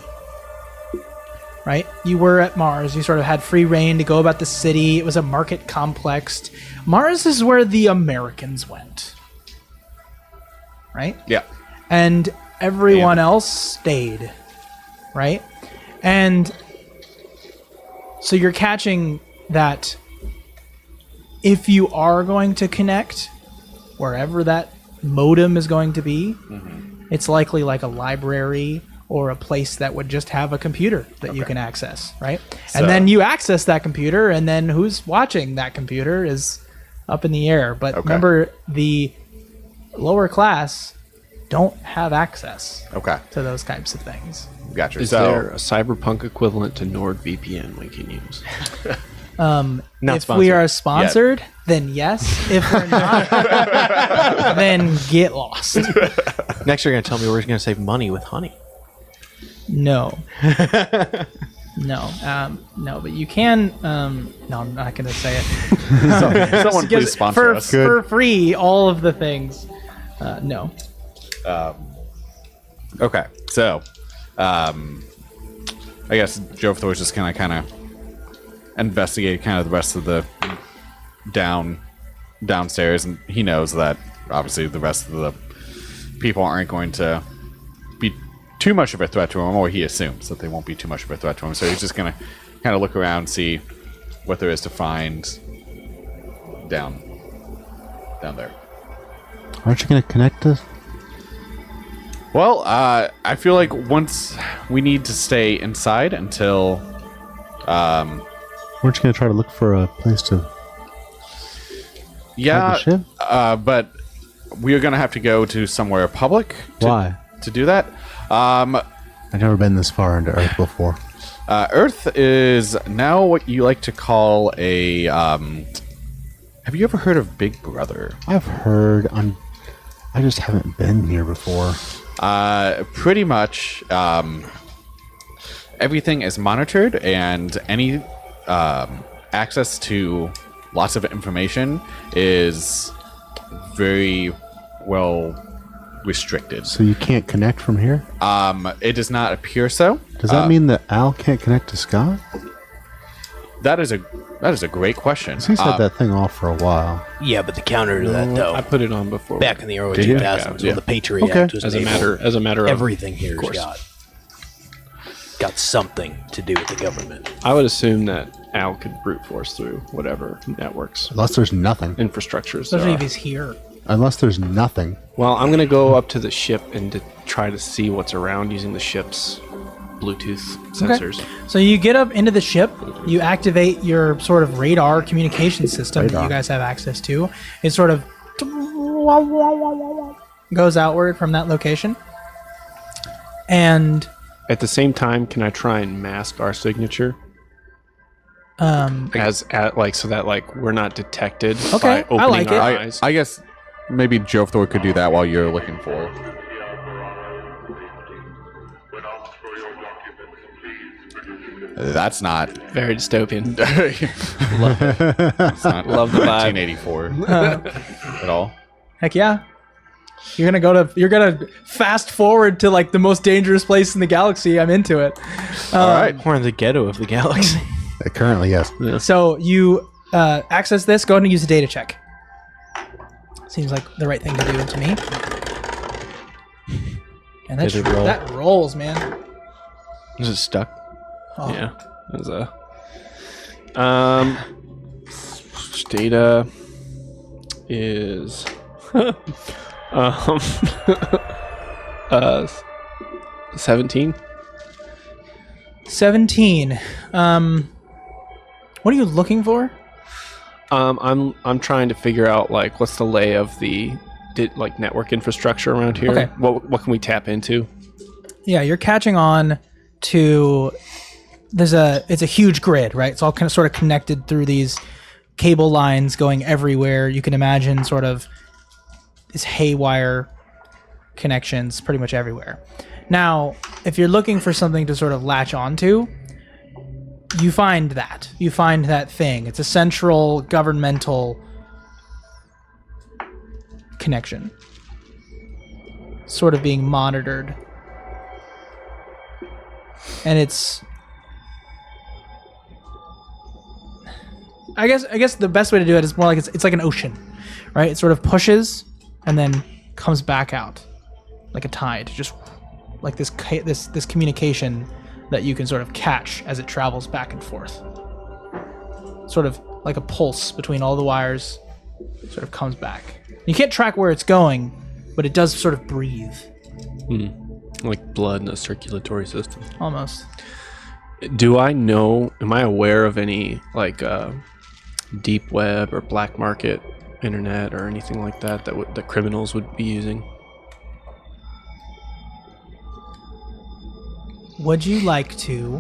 Right? You were at Mars. You sort of had free reign to go about the city. It was a market complex. Mars is where the Americans went. Right? Yeah. And everyone else stayed. Right? And so you're catching that if you are going to connect wherever that modem is going to be, it's likely like a library or a place that would just have a computer that you can access, right? And then you access that computer, and then who's watching that computer is up in the air. But remember, the lower class don't have access Okay. to those types of things. Gotcha. Is there a cyberpunk equivalent to NordVPN we can use? Not if we sponsored. are sponsored, then yes. If we're not, then get lost. Next, you're going to tell me we're going to save money with honey. No. No, but you can. No, I'm not going to say it. Someone please sponsor us. For free, all of the things. No. Okay, so I guess Joe Thor's just gonna kind of investigate kind of the rest of the downstairs, and he knows that obviously the rest of the people aren't going to be too much of a threat to him, or he assumes that they won't be too much of a threat to him. So he's just gonna kind of look around, see what there is to find down there. Aren't you going to connect us? Well, I feel like once we need to stay inside until. Weren't you going to try to look for a place to? Yeah, the ship? But we are going to have to go to somewhere public. Why? To do that? I've never been this far into Earth before. Earth is now what you like to call a. Have you ever heard of Big Brother? I've heard. I just haven't been here before. Pretty much everything is monitored, and any access to lots of information is very well restricted. So you can't connect from here? It does not appear so. Does that mean that Al can't connect to Scott? That is a great question. He's had that thing off for a while. Yeah, but the counter to that, though, I put it on before. back in the early Did you? 2000s, Yeah. when the Patriot Okay. Act was as a enabled, matter of everything here's course. got something to do with the government. I would assume that Al could brute force through whatever networks, Unless there's nothing. infrastructures. Especially there if are. he's here. Unless there's nothing. Well, I'm gonna go up to the ship and try to see what's around using the ship's Bluetooth sensors. So you get up into the ship, you activate your sort of radar communication system that Radar. you guys have access to. It sort of goes outward from that location. And At the same time, can I try and mask our signature as at like so that like we're not detected Okay, by opening I like our it. eyes? I guess maybe Joe Thor could do that while you're looking for it. That's not. Very dystopian. That's not Love the vibe. 1984 at all. heck yeah. You're gonna fast forward to like the most dangerous place in the galaxy. I'm into it. All right. We're in the ghetto of the galaxy. Currently, yes. So you access this. Go ahead and use a data check. Seems like the right thing to do to me. And Did it roll? that rolls, man. Is it stuck? Oh. Yeah. There's a data is 17. 17. What are you looking for? I'm trying to figure out like what's the lay of the like network infrastructure around here. Okay. What can we tap into? Yeah, you're catching on to it's a huge grid, right? It's all kind of sort of connected through these cable lines going everywhere. You can imagine sort of these haywire connections pretty much everywhere. Now, if you're looking for something to sort of latch onto, you find that. You find that thing. It's a central governmental connection. Sort of being monitored. And it's I guess the best way to do it is more like it's like an ocean, right? It sort of pushes and then comes back out like a tide, just like this communication that you can sort of catch as it travels back and forth. Sort of like a pulse between all the wires, sort of comes back. You can't track where it's going, but it does sort of breathe, Like blood in a circulatory system. almost. Do I know? Am I aware of any like deep web or black market internet or anything like that that criminals would be using? Would you like to...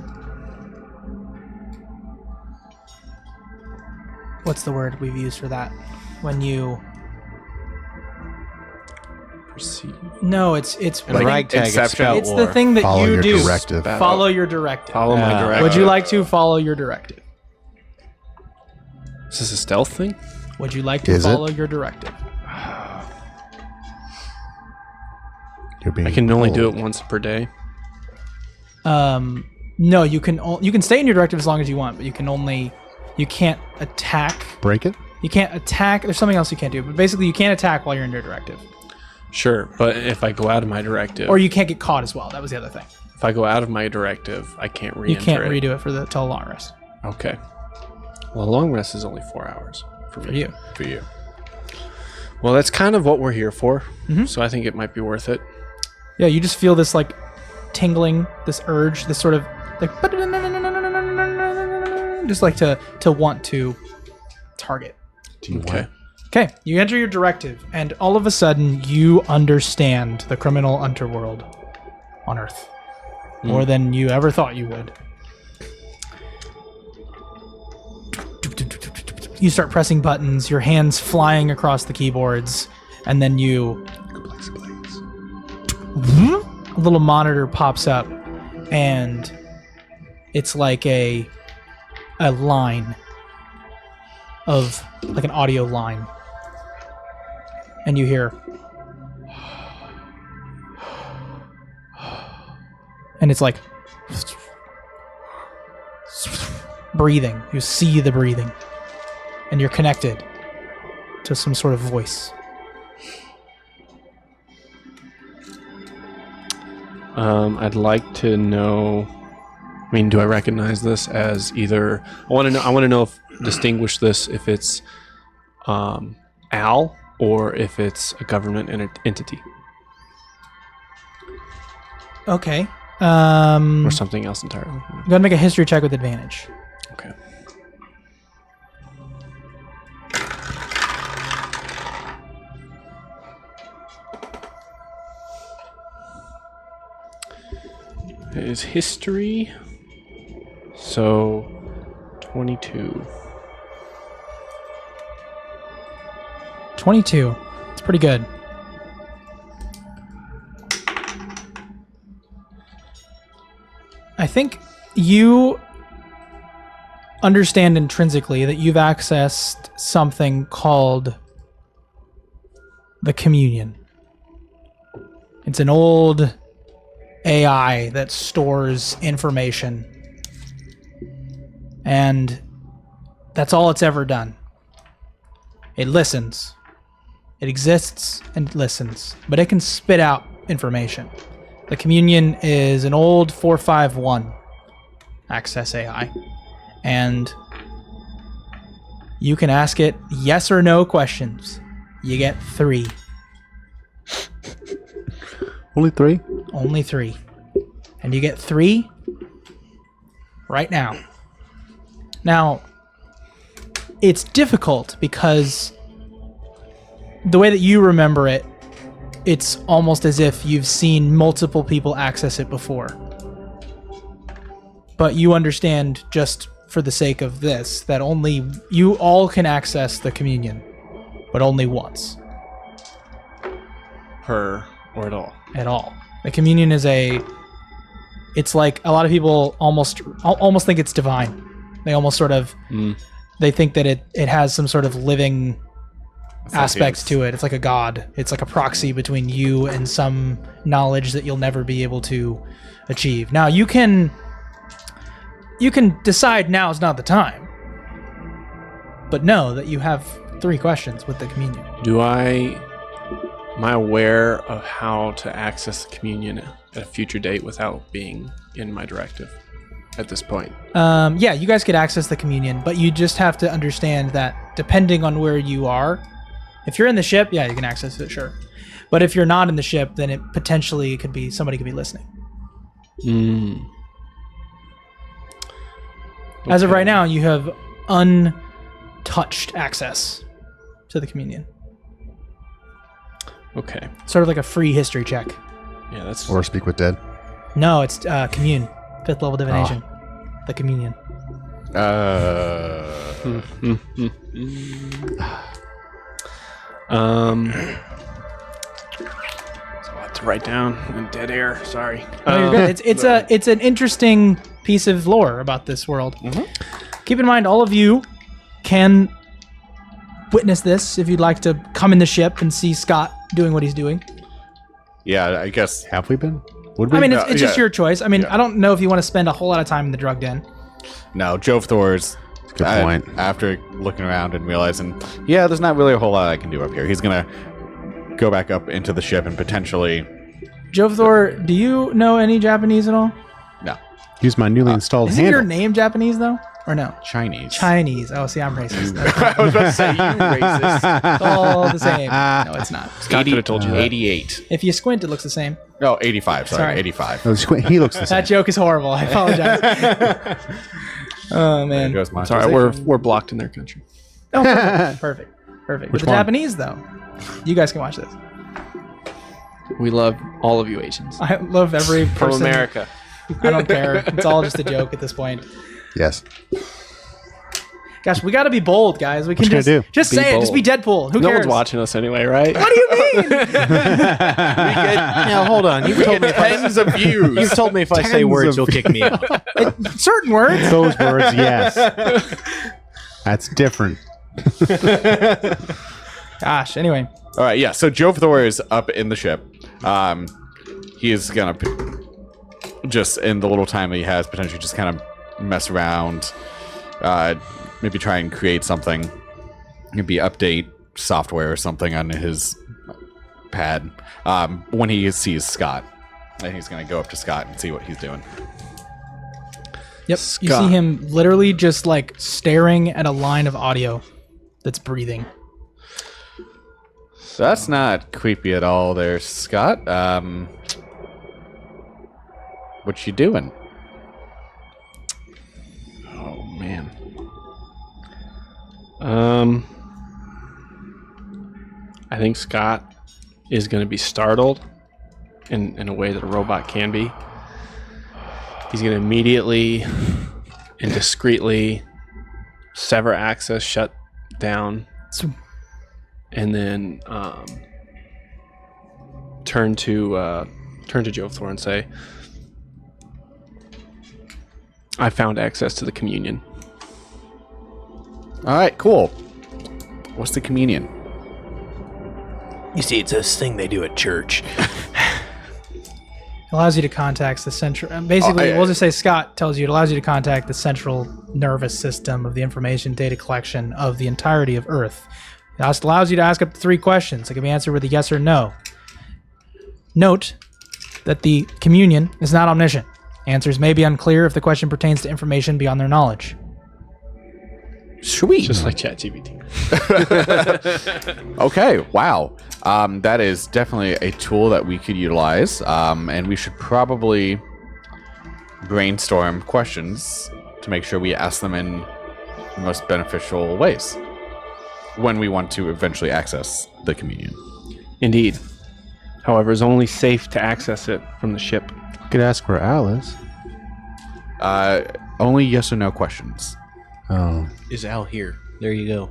What's the word we've used for that? When you... No, it's And ragtag is Inception. scout it's war. the thing that Follow you your do. directive. Follow your directive. Follow my directive. Would you like to follow your directive? Is this a stealth thing? Would you like to Is it? follow your directive? You're being I can only do it told. once per day. No, you can stay in your directive as long as you want, but you can't attack. Break it? You can't attack. There's something else you can't do, but basically you can't attack while you're in your directive, Sure, but if I go out of my directive, or you can't get caught as well. That was the other thing. if I go out of my directive, I can't re-enter You can't it. redo it till a long rest Okay. Well, a long rest is only 4 hours for me. for you. For you. Well, that's kind of what we're here for. Mhm. So I think it might be worth it. Yeah, you just feel this like tingling, this urge, this sort of like just like to want to target. Okay. Okay, you enter your directive, and all of a sudden you understand the criminal underworld on Earth more than you ever thought you would. You start pressing buttons, your hands flying across the keyboards, and then a little monitor pops up, and it's like a line of like an audio line, and you hear, and it's like breathing. You see the breathing, and you're connected to some sort of voice. I'd like to know. I mean, do I recognize this as either? I want to know if distinguish this if it's Al or if it's a government entity Okay. or something else entirely. Go ahead and make a history check with advantage. Okay. Is history. So 22. 22. It's pretty good. I think you understand intrinsically that you've accessed something called the Communion. It's an old AI that stores information. And that's all it's ever done. It listens. It exists and listens, but it can spit out information. The Communion is an old 451 access AI, and you can ask it yes or no questions. You get 3. Only 3? Only 3. And you get 3 right now. Now, it's difficult because the way that you remember it, it's almost as if you've seen multiple people access it before. But you understand, just for the sake of this, that only you all can access the Communion, but only once Her or at all. at all. The Communion is it's like a lot of people almost think it's divine. They almost sort of they think that it has some sort of living aspects to it. It's like a god. It's like a proxy between you and some knowledge that you'll never be able to achieve. Now you can decide now is not the time, but know that you have 3 questions with the Communion. Am I aware of how to access the Communion at a future date without being in my directive at this point? Yeah, you guys could access the Communion, but you just have to understand that depending on where you are, if you're in the ship, yeah, you can access it, sure. But if you're not in the ship, then it potentially could be somebody could be listening. As of right now, you have untouched access to the Communion. Okay. Sort of like a free history check. Yeah, that's Or speak with dead? No, it's Commune, 5th level divination. The Communion. write down in dead air. Sorry. No, you're good. It's an interesting piece of lore about this world. Keep in mind, all of you can witness this if you'd like to come in the ship and see Scott doing what he's doing. Yeah, I guess. Have we been? Would we? I mean, it's just yeah. your choice. I mean, I don't know if you want to spend a whole lot of time in the drug den. No, Jove Thor's. Good point. After looking around and realizing, yeah, there's not really a whole lot I can do up here. He's gonna go back up into the ship and potentially. Jovthor, do you know any Japanese at all? No, Use my newly installed Isn't handle. your name Japanese though, or no? Chinese. Chinese. Oh, see, I'm racist. I was about to say you racist. It's all the same. No, it's not. Scott could have told you that. 88. If you squint, it looks the same. No, 85. Sorry, Sorry. 85. Oh, he looks the same. That joke is horrible. I apologize. Oh There man. goes my. It's all right. We're blocked in their country. Oh, perfect. Perfect. With the one? Japanese though, you guys can watch this. We love all of you Asians. I love every From person. America. I don't care. It's all just a joke at this point. Yes. Gosh, we got to be bold, guys. We can What you just gonna do? just Be say it. Just be bold. Deadpool. Who No cares? one's watching us anyway, right? What do you mean? Now hold on. You've told me if I, Tens of views. you've told me if I say Tens words, of you'll kick me out. Certain words. Those words, yes. That's different. Gosh. Anyway, All right, yeah. So Jove Thor is up in the ship. He is gonna just in the little time that he has potentially just kind of mess around, maybe try and create something, maybe update software or something on his pad. When he sees Scott, and he's gonna go up to Scott and see what he's doing. yep. You Scott. see him literally just like staring at a line of audio that's breathing. That's not creepy at all, there, Scott. What you doing? Oh man. I think Scott is going to be startled in a way that a robot can be. He's going to immediately and discreetly sever access, shut down, So, and then turn to Jove Thor and say, I found access to the communion. All right, cool. What's the communion? You see, it's this thing they do at church. allows you to contact the central. Basically, Oh, we'll just say Scott tells you it allows you to contact the central nervous system of the information data collection of the entirety of Earth. It also allows you to ask up to 3 questions that can be answered with a yes or no. Note that the communion is not omniscient. Answers may be unclear if the question pertains to information beyond their knowledge. Sweet. Just like ChatGPT. Okay, wow. That is definitely a tool that we could utilize, and we should probably brainstorm questions to make sure we ask them in the most beneficial ways when we want to eventually access the communion. Indeed. However, it's only safe to access it from the ship. You could ask where Al is. Only yes or no questions. Oh. Is Al here? There you go.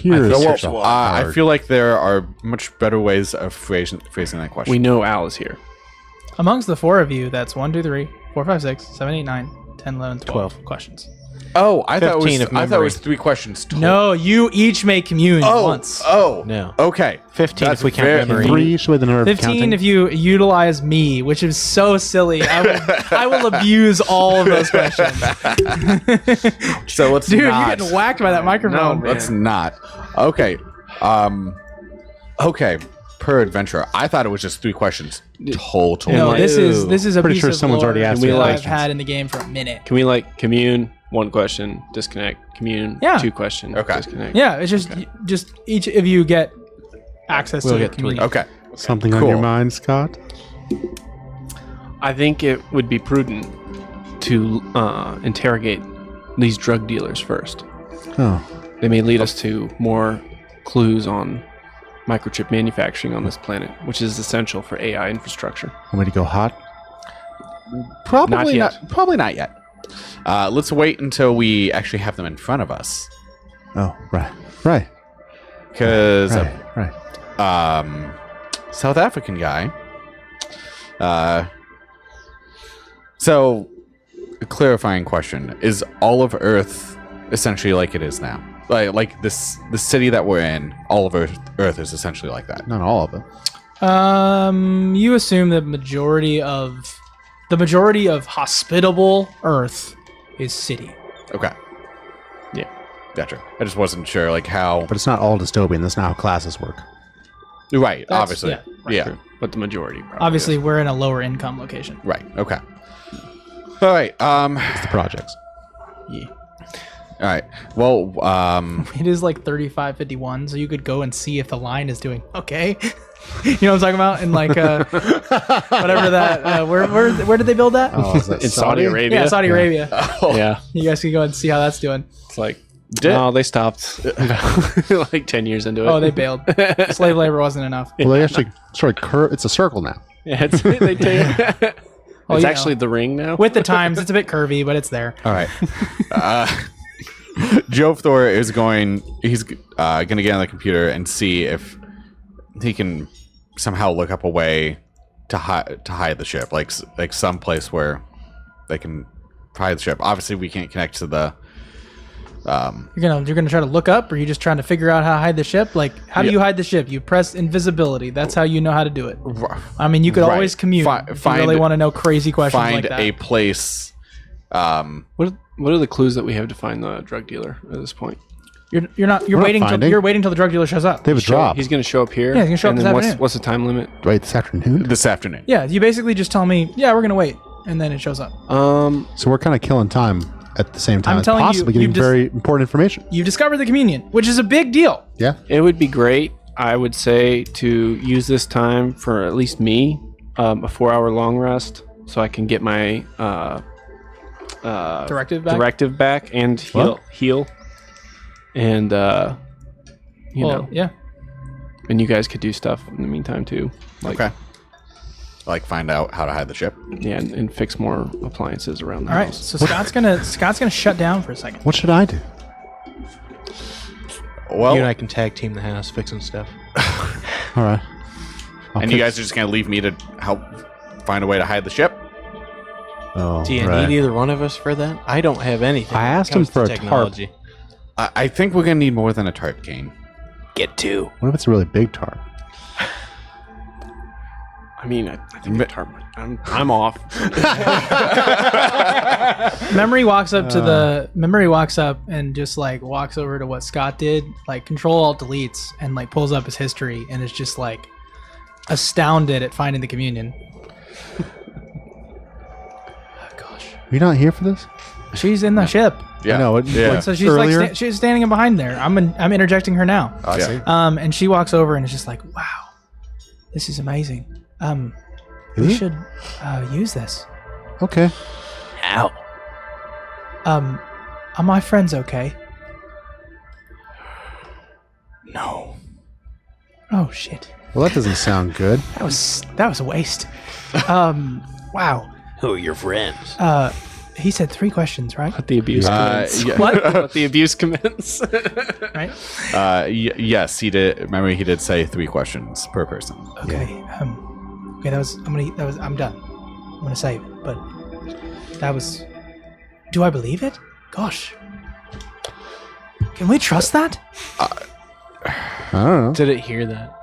Here's I feel like there are much better ways of phrasing that question. We know Al is here. Amongst the 4 of you, that's 1, 2, 3, 4, 5, 6, 7, 8, 9, 10, 11, 12 questions. Oh, I thought it 15 was. of I thought it memory. was 3 questions. Total. No, you each make communion once. Oh. No. Okay. 15 That's if we count very- memory. 3 with the nerve 15 counting. if you utilize me, which is so silly. I will abuse all of those questions. So let's Dude, not. you're getting whacked by that microphone. Let's not. Okay. Okay. Per adventure, I thought it was just 3 questions total. No, Like- this is a Pretty piece sure of someone's lore already asked that me I've questions. had in the game for a minute. Can we commune? 1 question, disconnect. Commune. Yeah. 2 question, Okay. disconnect. Yeah, it's just each of you get access We'll to the get 3. communion. Okay. Something on Cool. your mind, Scott? I think it would be prudent to interrogate these drug dealers first. Oh. They may lead us to more clues on microchip manufacturing on this planet, which is essential for AI infrastructure. Want me to go hot? Probably Not yet. not. Probably not yet. Let's wait until we actually have them in front of us, Oh, right. Right. because Right. South African guy So, a clarifying question: is all of Earth essentially like it is now? Like this, the city that we're in, all of Earth is essentially like that. Not all of it. You assume the majority of hospitable Earth is city. Okay. Yeah. Gotcha. I just wasn't sure, like, how... But it's not all dystopian. That's not how classes work. Right, That's- obviously. yeah, right. Yeah. But the majority probably Obviously, is. we're in a lower income location. Right, okay. All right, It's the projects. Yeah. all right. Well, It is like 35.51, so you could go and see if the line is doing okay. You know what I'm talking about? And like whatever that. Where did they build that? Oh, is that In Saudi Arabia. Yeah, Saudi Arabia. Yeah. You guys can go and see how that's doing. It's like, no, they stopped like 10 years into it. Oh, they bailed. Slave labor wasn't enough. Well, they actually sort of curve. It's a circle now. Yeah, they take Oh, it's you actually know. the ring now. With the times, it's a bit curvy, but it's there. all right. Jovthor is going... He's going to get on the computer and see if he can somehow look up a way to hide the ship. Like some place where they can hide the ship. Obviously, we can't connect to the... You're gonna try to look up, or are you just trying to figure out how to hide the ship? Like, how do you hide the ship? You press invisibility. That's how you know how to do it. I mean, you could Right. always commute. If you really want to know crazy questions Find like that. a place... What are the clues that we have to find the drug dealer at this point? You're not waiting till finding. you're waiting till the drug dealer shows up. They have a drop. He's going to show up here. Yeah, he's gonna show up and this then afternoon. what's the time limit? Right this afternoon. this afternoon. Yeah, you basically just tell me, yeah, we're gonna wait, and then it shows up. So we're kind of killing time at the same time I'm as telling you, possibly you getting just- very important information. You've discovered the communion, which is a big deal. Yeah. It would be great, I would say, to use this time for at least me, a 4-hour long rest, so I can get my Directive back. and heal, and you know, Yeah. and you guys could do stuff in the meantime too, like Okay. Like find out how to hide the ship. yeah, and fix more appliances around the All right. house. So Scott's gonna shut down for a second. What should I do? Well, You and I can tag team the house fixing stuff. All right. and you guys are just gonna leave me to help find a way to hide the ship? Oh, Do you right. need either one of us for that? I don't have anything. I when it asked comes him for to a tarp. technology. I think we're gonna need more than a tarp, Kane. Get two. What if it's a really big tarp? I mean, I think the tarp. I'm off. Memory walks up and just like walks over to what Scott did, like Control Alt deletes, and like pulls up his history, and is just like astounded at finding the communion. Gosh, Are you not here for this? she's in the ship, Yeah. No, yeah. so she's Earlier? like she's standing behind there. I'm interjecting her now. I Yeah. see. And she walks over and is just like, wow, this is amazing. We Is it? should use this. Okay. How? Are my friends okay? No. Oh shit. Well, that doesn't sound good. That was a waste. Wow. Who are your friends? He said 3 questions, right? Let the abuse commence. yeah. What? Let the abuse commence. Right? Yes, he did. Remember, he did say 3 questions per person. Okay. Okay. I'm done. I'm gonna save it, but that was. Do I believe it? Gosh. Can we trust that? I don't know. Did it hear that?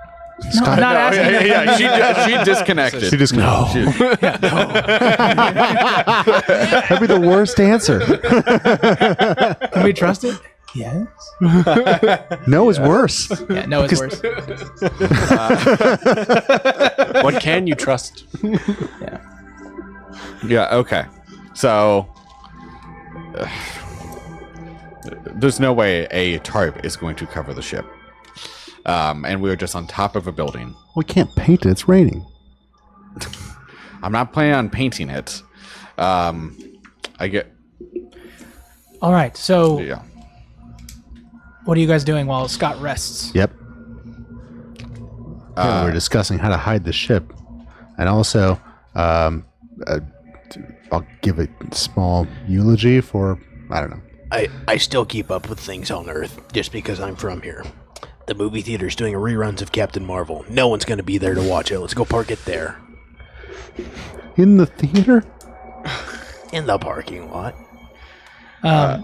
No, I'm not asking. Yeah. She disconnected. She just That'd be the worst answer. Can we trust it? Yes. No is worse. Yeah. No, it's worse. What can you trust? Yeah. Yeah. Okay. So there's no way a tarp is going to cover the ship, and we're just on top of a building. We can't paint it. It's raining. I'm not planning on painting it. I get. All right. So, Yeah. what are you guys doing while Scott rests? Yep. Yeah, we're discussing how to hide the ship, and also, I'll give a small eulogy for I don't know. I still keep up with things on Earth just because I'm from here. The movie theater's doing reruns of Captain Marvel. No one's going to be there to watch it. Let's go park it there. In the theater? In the parking lot.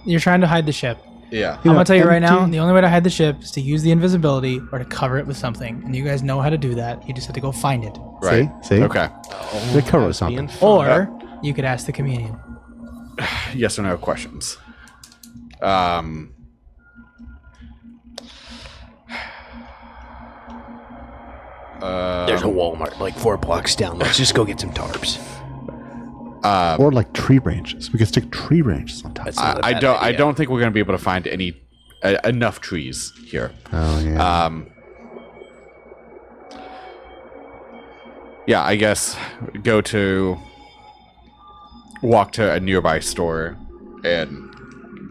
You're trying to hide the ship. Yeah. I'm gonna tell you right now, empty- the only way to hide the ship is to use the invisibility or to cover it with something. And you guys know how to do that. You just have to go find it. Right. See? Okay. They cover with something. Or you could ask the comedian. Yes or no questions. There's a Walmart like 4 blocks down. Let's just go get some tarps. Or like tree branches. We could stick tree branches on top. That's not a I bad don't. I idea. don't think we're going to be able to find any enough trees here. Oh, yeah. Yeah, I guess walk to a nearby store and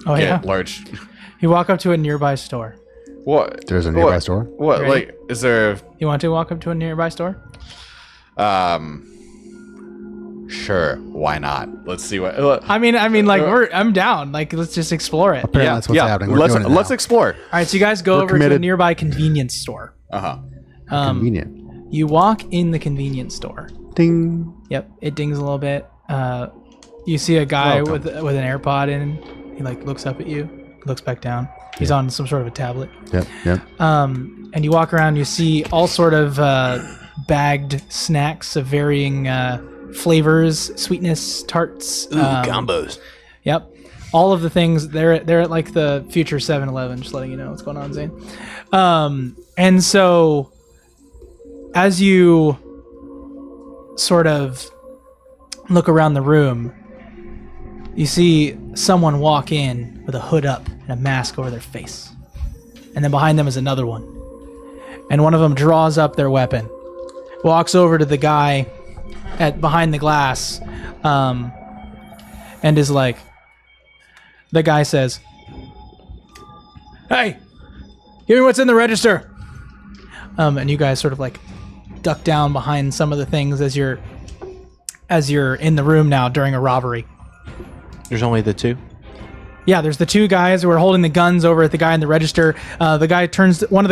Oh yeah. get large. You walk up to a nearby store. What? There's a nearby store? What? Right. Like, is there? You want to walk up to a nearby store? Sure. Why not? Let's see what. I mean, like I'm down. Like, let's just explore it. All Apparently that's what's happening. We're doing it Let's now. explore. right, so you guys go over to a committed. nearby convenience store. Convenient. You walk in the convenience store. Ding. Yep, it dings a little bit. You see a guy Welcome. with an AirPod in. He like looks up at you, looks back down. He's on some sort of a tablet. Yep. And you walk around. You see all sort of bagged snacks of varying flavors, sweetness, tarts. Ooh, combos. Yep, all of the things. They're at like the future 7-Eleven. Just letting you know what's going on, Zane. And so, as you sort of look around the room, you see someone walk in with a hood up and a mask over their face. And then behind them is another one. And one of them draws up their weapon, walks over to the guy behind the glass, and is like, the guy says, "Hey, give me what's in the register." And you guys sort of like duck down behind some of the things as you're in the room now during a robbery. There's only the 2. Yeah, there's the 2 guys who are holding the guns over at the guy in the register. One of the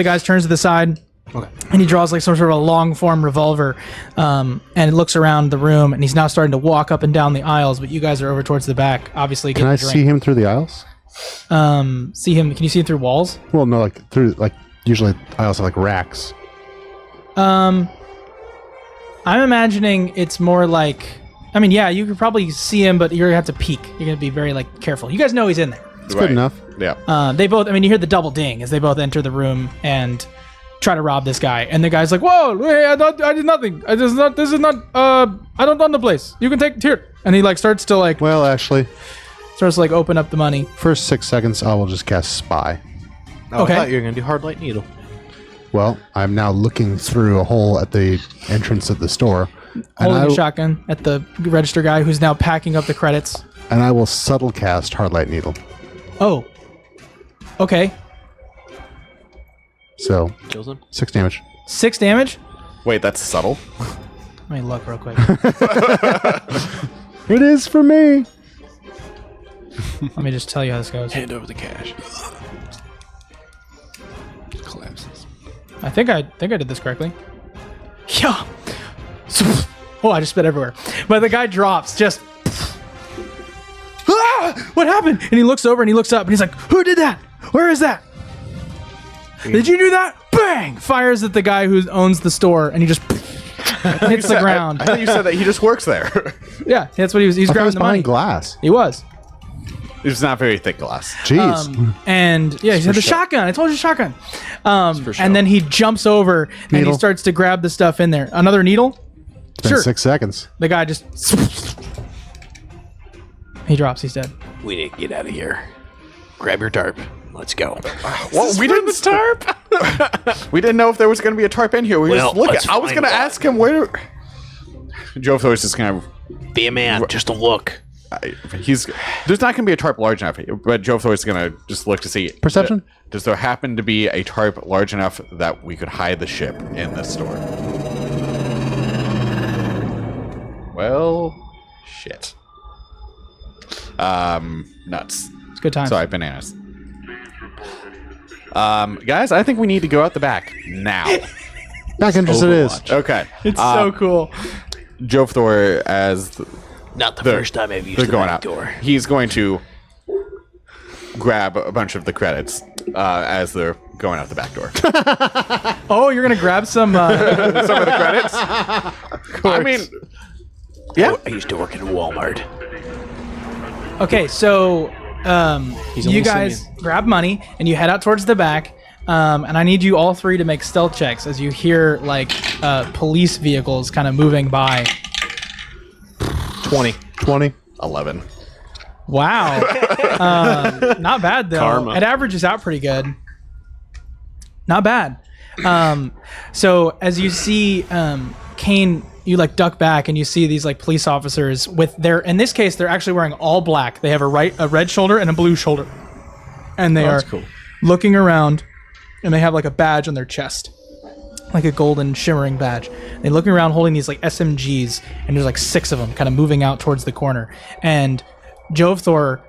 guys turns to the side, and he draws like some sort of a long form revolver, and looks around the room, and he's now starting to walk up and down the aisles. But you guys are over towards the back, obviously. Can I see him through the aisles? See him? Can you see him through walls? Well, no, like through, like, usually aisles have like racks. I'm imagining it's more like, I mean, yeah, you could probably see him, but you're gonna have to peek. You're gonna be very like careful. You guys know he's in there. It's good enough. Yeah. They both, I mean, you hear the double ding as they both enter the room and try to rob this guy. And the guy's like, "Whoa, wait, I did nothing. I don't own the place. You can take it here." And he like starts to Well, actually, open up the money. first 6 seconds, I will just cast Spy. Oh, Okay. I thought you were going to do hard light needle. Well, I'm now looking through a hole at the entrance of the store. Holding And a shotgun at the register guy who's now packing up the credits. I will subtle cast Hard Light Needle. Oh. Okay. So, Kills him. 6 damage. 6 damage? Wait, that's subtle. Let me look real quick. It is for me! Let me just tell you how this goes. Hand over the cash. Collapses. I think I did this correctly. Yeah. Oh, I just spit everywhere. But the guy drops just. Ah! What happened? And he looks over and he looks up and he's like, "Who did that? Where is that? Did you do that?" Bang! Fires at the guy who owns the store and he just hits the ground. I thought you said that he just works there. Yeah, that's what he was. He's I thought it grabbing was the money. behind glass. He was. It's not very thick glass. Jeez. And yeah, he had the shotgun. I told you shotgun. for show. And then he jumps over and he Needle. starts to grab the stuff in there. Another needle? It's been 6 seconds. The guy just. He drops. He's dead. We need to get out of here. Grab your tarp. Let's go. Well, we didn't tarp. We didn't know if there was going to be a tarp in here. We were Well, just looking. let's I was find going to one. ask him where. Joe was just going to. Be a man. Just a look. There's not going to be a tarp large enough, but Joe is going to just look to see. Perception? Does there happen to be a tarp large enough that we could hide the ship in this store? Well, shit. Nuts. It's a good time. Sorry, bananas. Guys, I think we need to go out the back now. Back entrance it is. Okay. It's so cool. Jofthor, as Not the first time I've used they're the going back out, door. he's going to grab a bunch of the credits as they're going out the back door. Oh, you're gonna grab some. Some of the credits. I mean, yeah. I used to work at Walmart. Okay, so you only guys grab money and you head out towards the back. And I need you all three to make stealth checks as you hear like police vehicles kind of moving by. 20. 11. Wow. Not bad though. Karma. It averages out pretty good. Not bad. So as you see Kane, you like duck back and you see these like police officers with their, in this case, they're actually wearing all black. They have a red shoulder and a blue shoulder. And they are looking around and they have like a badge on their chest. Like a golden shimmering badge. They're looking around holding these like SMGs and there's like 6 of them kind of moving out towards the corner. And Jofthor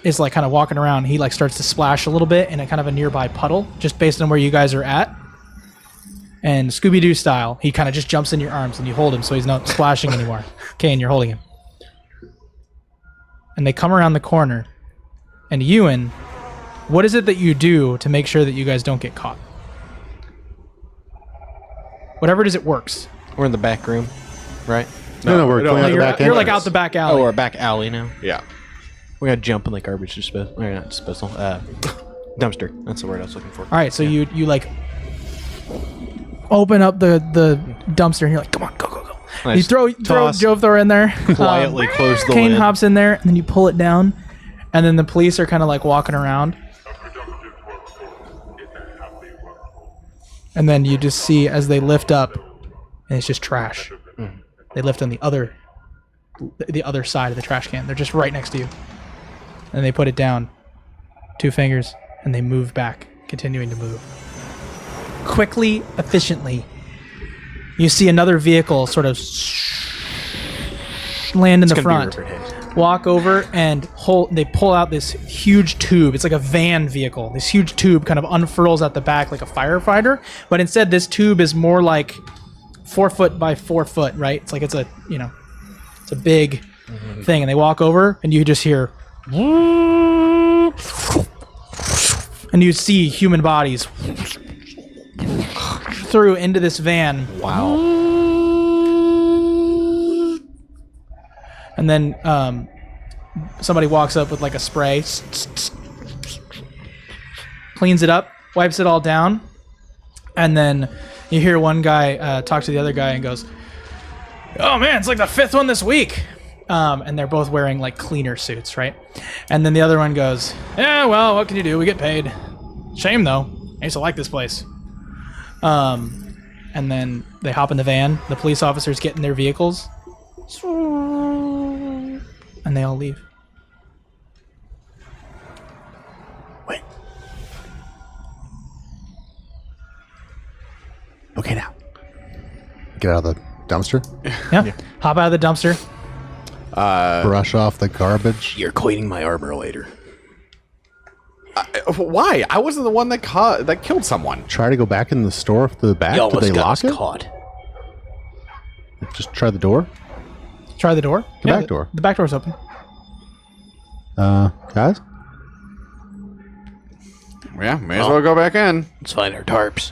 is like kind of walking around. He like starts to splash a little bit in a kind of a nearby puddle just based on where you guys are at. And Scooby-Doo style, he kind of just jumps in your arms and you hold him so he's not splashing anymore. Okay, and you're holding him. And they come around the corner. And Ewan, what is it that you do to make sure that you guys don't get caught? Whatever it is, it works. We're in the back room, right? No, we're going out the back You're like entrance. out the back alley. Oh, we're back alley now. Yeah. We gotta jump in the garbage disposal. Or not disposal. Dumpster. That's the word I was looking for. All right, so you like open up the dumpster and you're like, come on, go. Nice. You throw Toss. Jofthor in there. Quietly close the Kane lid. hops in there and then you pull it down, and then the police are kind of like walking around. And then you just see as they lift up, and it's just trash. They lift on the other side of the trash can. They're just right next to you. And they put it down, 2 fingers, and they move back, continuing to move. Quickly, efficiently, you see another vehicle sort of land in the front, walk over, and they pull out this huge tube. It's like a van vehicle. This huge tube kind of unfurls at the back like a firefighter, but instead this tube is more like 4 foot by 4 foot, right? It's like it's a big thing, and they walk over, and you just hear, and you see human bodies through into this van. Wow. And then somebody walks up with like a spray, cleans it up, wipes it all down, and then you hear one guy talk to the other guy and goes, "Oh man, it's like the 5th one this week." And they're both wearing like cleaner suits, right? And then the other one goes, "Yeah, well, what can you do? We get paid. Shame though. I used to like this place." And then they hop in the van. The police officers get in their vehicles, and they all leave. Wait. Okay, now. Get out of the dumpster. Yeah. Hop out of the dumpster. Brush off the garbage. You're cleaning my armor later. Why? I wasn't the one that killed someone. Try to go back in the store through the back. You Did almost they got lock us it? caught. Just try the door. Try the door. The back door. The back door's open. Guys? Yeah, may as well go back in. Let's find our tarps.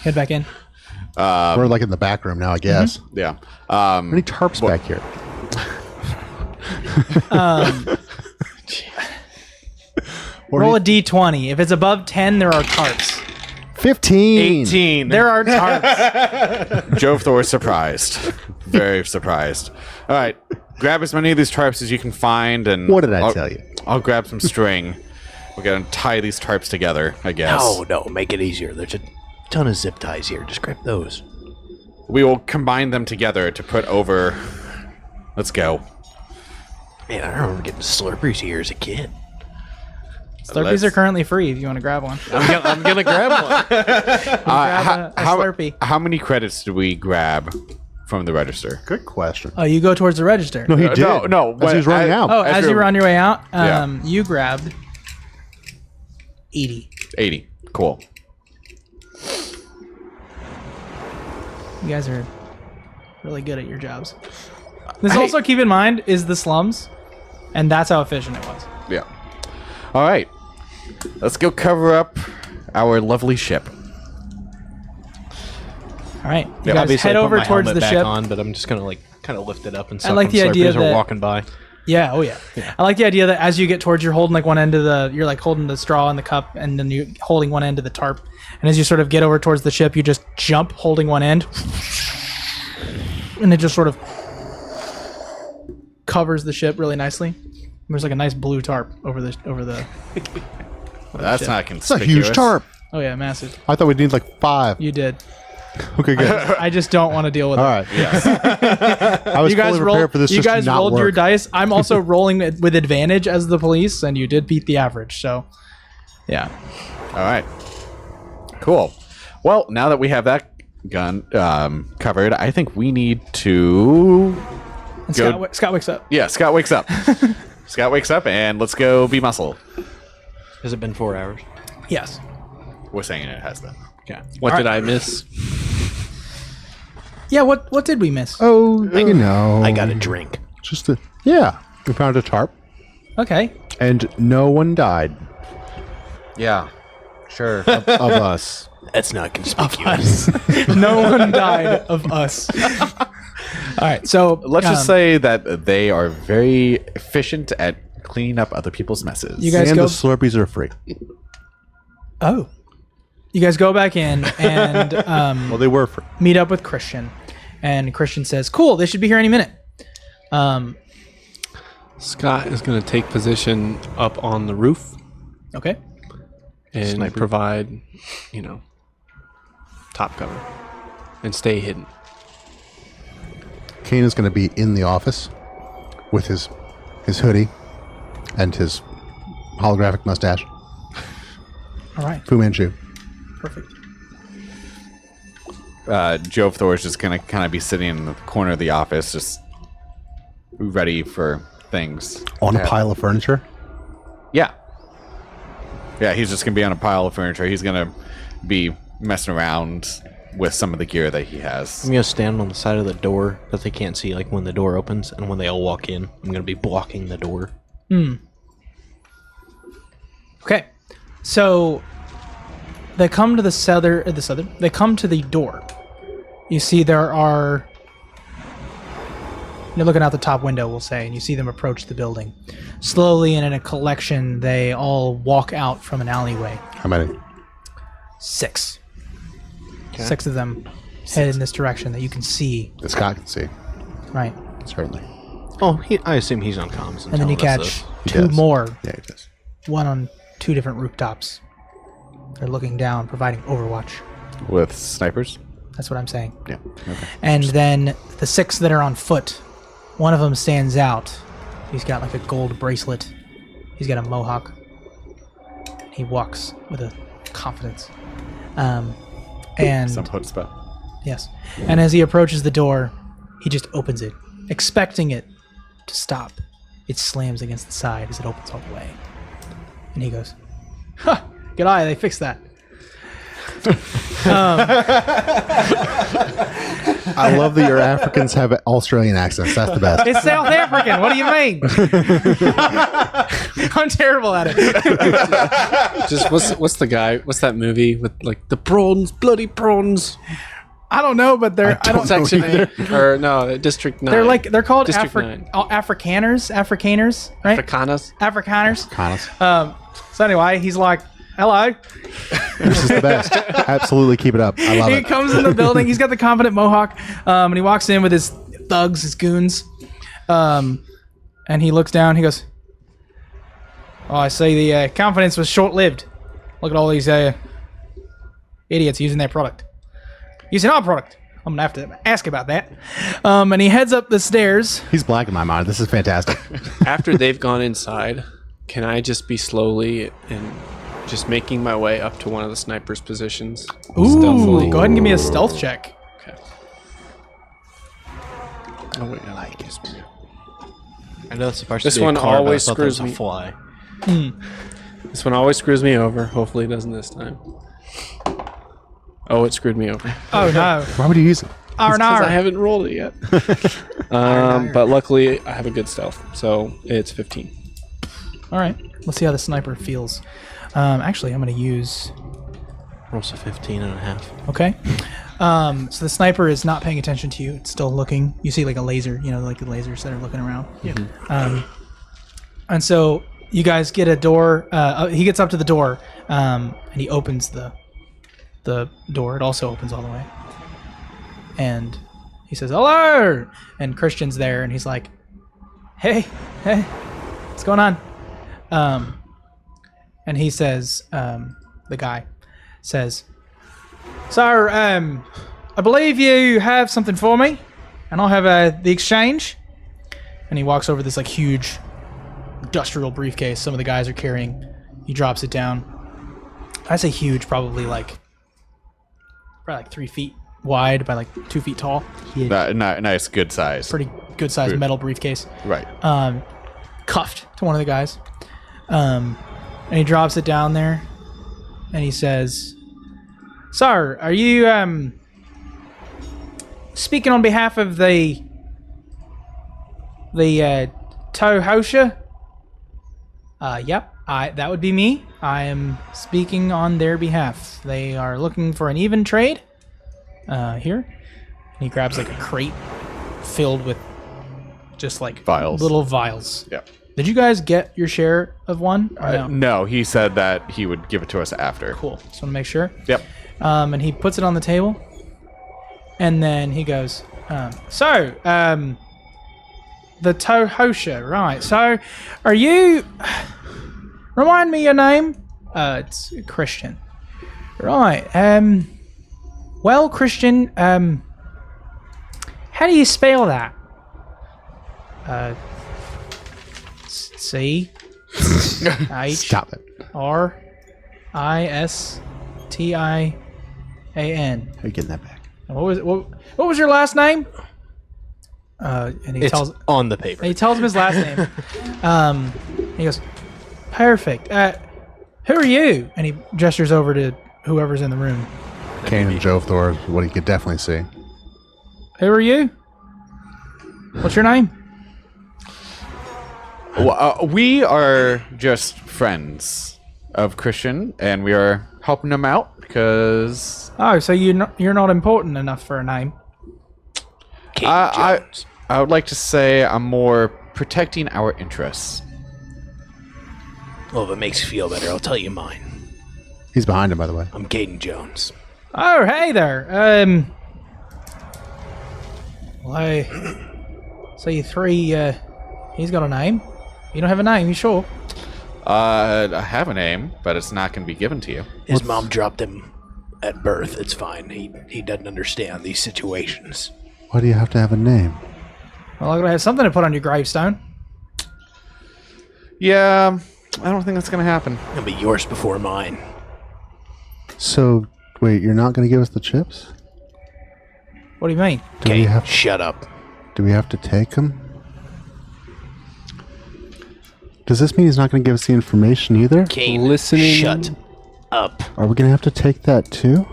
Head back in. We're like in the back room now, I guess. Yeah. Any tarps back here? Roll a d20. If it's above 10, there are tarps. 15. 18. There are tarps. Jofthor is surprised. Very surprised. All right. Grab as many of these tarps as you can find, and What did I tell you? I'll grab some string. We're gonna tie these tarps together, I guess. No, make it easier. There's a ton of zip ties here. Just grab those. We will combine them together to put over. Let's go. Man, I remember getting Slurpees here as a kid. Slurpees are currently free if you want to grab one. I'm gonna grab one. Grab a Slurpee. How many credits did we grab from the register? Good question. Oh, you go towards the register. No, he did. no, As he was running out. Oh, as you were on your way out, Yeah. you grabbed 80. 80. Cool. You guys are really good at your jobs. This also, keep in mind, is the slums, and that's how efficient it was. Yeah. All right. Let's go cover up our lovely ship. All right, you Yeah, guys obviously head I put over my towards helmet the back ship. on, but I'm just gonna like kind of lift it up and stuff. like the idea are that- walking by. Yeah, oh yeah. I like the idea that as you get towards, you're holding like one end of you're like holding the straw in the cup, and then you're holding one end of the tarp. And as you sort of get over towards the ship, you just jump, holding one end, and it just sort of covers the ship really nicely. There's like a nice blue tarp over the. That's ship. not It's a conspicuous. huge tarp. Oh yeah, massive. I thought we'd need like 5. You did. Okay, good. I just don't want to deal with All it. right. I was You guys fully rolled. prepared for this You just guys to not rolled work. your dice. I'm also rolling it with advantage as the police, and you did beat the average. So, yeah. All right. Cool. Well, now that we have that gun covered, I think we need to. And Go- Scott wakes up. Yeah, Scott wakes up. Scott wakes up, and let's go be muscle. Has it been 4 hours? Yes. We're saying it has been. Okay. What did I miss? Yeah. What did we miss? Oh, you know. I got a drink. Just a. Yeah. We found a tarp, Okay. and no one died Yeah. Sure. of us. That's not conspicuous. No one died of us. All right. So Let's just say that they are very efficient at cleaning up other people's messes. You guys And go. the Slurpees are free. Oh. You guys go back in and Well, they were free. meet up with Christian, and Christian says, "Cool. They should be here any minute." Scott is going to take position up on the roof Okay. and provide, top cover and stay hidden. Kane is going to be in the office with his hoodie and his holographic mustache. All right. Fu Manchu. Perfect. Joe Thor is just gonna kind of be sitting in the corner of the office, just ready for things. On a pile of furniture. Yeah. Yeah, he's just gonna be on a pile of furniture. He's gonna be messing around with some of the gear that he has. I'm gonna stand on the side of the door that they can't see, like when the door opens, and when they all walk in, I'm gonna be blocking the door. Okay. So they come to they come to the door. You see you're looking out the top window, we'll say, and you see them approach the building. Slowly and in a collection, they all walk out from an alleyway. How many? 6. 6 of them head in this direction that you can see. That Scott can see. Right. Certainly. Oh, I assume he's on comms. And then you telling us catch this. He 2 does. more, Yeah, he does. one on 2 different rooftops. They're looking down, providing overwatch. With snipers? That's what I'm saying. Yeah. Okay. And then the 6 that are on foot, one of them stands out. He's got like a gold bracelet. He's got a mohawk. He walks with a confidence. And Some chutzpah. yes. And as he approaches the door, he just opens it, expecting it to stop. It slams against the side as it opens all the way. And he goes, "Huh, good eye, they fixed that." I love that your Africans have Australian accents. That's the best. It's South African. What do you mean? I'm terrible at it. Just what's that movie with like the prawns, bloody prawns? I don't know, but they're I don't. Section 8 or no, District 9. They're called District 9. Afrikaners, right? Afrikanas. Afrikaners. Honest. So anyway, he's like, "Hello." This is the best. Absolutely keep it up. I love He it. comes in the building. He's got the confident mohawk, and he walks in with his thugs, his goons, and he looks down. He goes, "Oh, I see the confidence was short-lived. Look at all these idiots using their product, using our product. I'm gonna have to ask about that." And he heads up the stairs. He's black in my mind. This is fantastic. After they've gone inside, can I just be slowly and just making my way up to one of the sniper's positions? Ooh, Stealthily. go ahead and give me a stealth check. Okay. Oh wait, I like it. I know it's supposed This to be one a car, always but I thought that was screws a me. fly. This one always screws me over. Hopefully it doesn't this time. Oh, it screwed me over. Oh no! Why would you use it? Because I R&R. haven't rolled it yet. But luckily, I have a good stealth, so it's 15. All right. Let's see how the sniper feels. Actually, I'm going to use... Rolls a 15 and a half. Okay. So the sniper is not paying attention to you. It's still looking. You see like a laser, like the lasers that are looking around. Yeah. And so you guys get a door. He gets up to the door, and he opens the door. It also opens all the way. And he says, "Hello!" And Christian's there, and he's like, hey, what's going on? And he says, the guy says, "Sir, I believe you have something for me, and I'll have the exchange." And he walks over this like huge industrial briefcase some of the guys are carrying. He drops it down. I say huge, probably like 3 feet wide by like 2 feet tall. Nice, good size. Pretty good sized metal briefcase. Right. Cuffed to one of the guys. And he drops it down there, and he says, "Sir, are you speaking on behalf of the Tohosha?" Yep, that would be me. I am speaking on their behalf. They are looking for an even trade. Here. And he grabs like a crate filled with just like Vials. little vials. Yep. Did you guys get your share of one? Or no? No, he said that he would give it to us after. Cool. Just want to make sure. Yep. And he puts it on the table. And then he goes, the Tohosha, right. So, are you... Remind me your name? It's Christian. Right. Well, Christian, how do you spell that? C H Stop it. R I S T I A N. How are you getting that back? What was your last name? And he It's tells on the paper. he tells him his last name. He goes, "Perfect. Who are you?" And he gestures over to whoever's in the room. Kane and Jovthor is what he could definitely see. Who are you? What's your name? Well, we are just friends of Christian, and we are helping him out because Oh, so you're not important enough for a name. Kate I Jones. would like to say I'm more protecting our interests. Well, if it makes you feel better, I'll tell you mine. He's behind him, by the way. I'm Caden Jones. Oh, hey there. So you three, he's got a name. You don't have a name, you sure? I have a name, but it's not going to be given to you. His mom dropped him at birth. It's fine. He doesn't understand these situations. Why do you have to have a name? Well, I'm gonna have something to put on your gravestone. Yeah, I don't think that's going to happen. It'll be yours before mine. So, wait, you're not going to give us the chips? What do you mean? Do we Kate, have shut up. Do we have to take them? Does this mean he's not going to give us the information either? Kate, Listening. shut up. Are we going to have to take that too?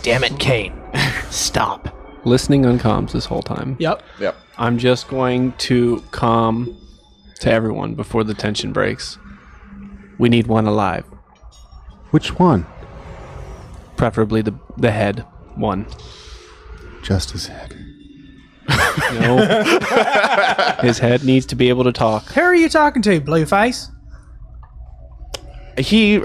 Damn it, Kane. Stop. Listening on comms this whole time. Yep. Yep. I'm just going to calm to everyone before the tension breaks. We need one alive. Which one? Preferably the head one. Just his head. No. His head needs to be able to talk. Who are you talking to, Blueface? He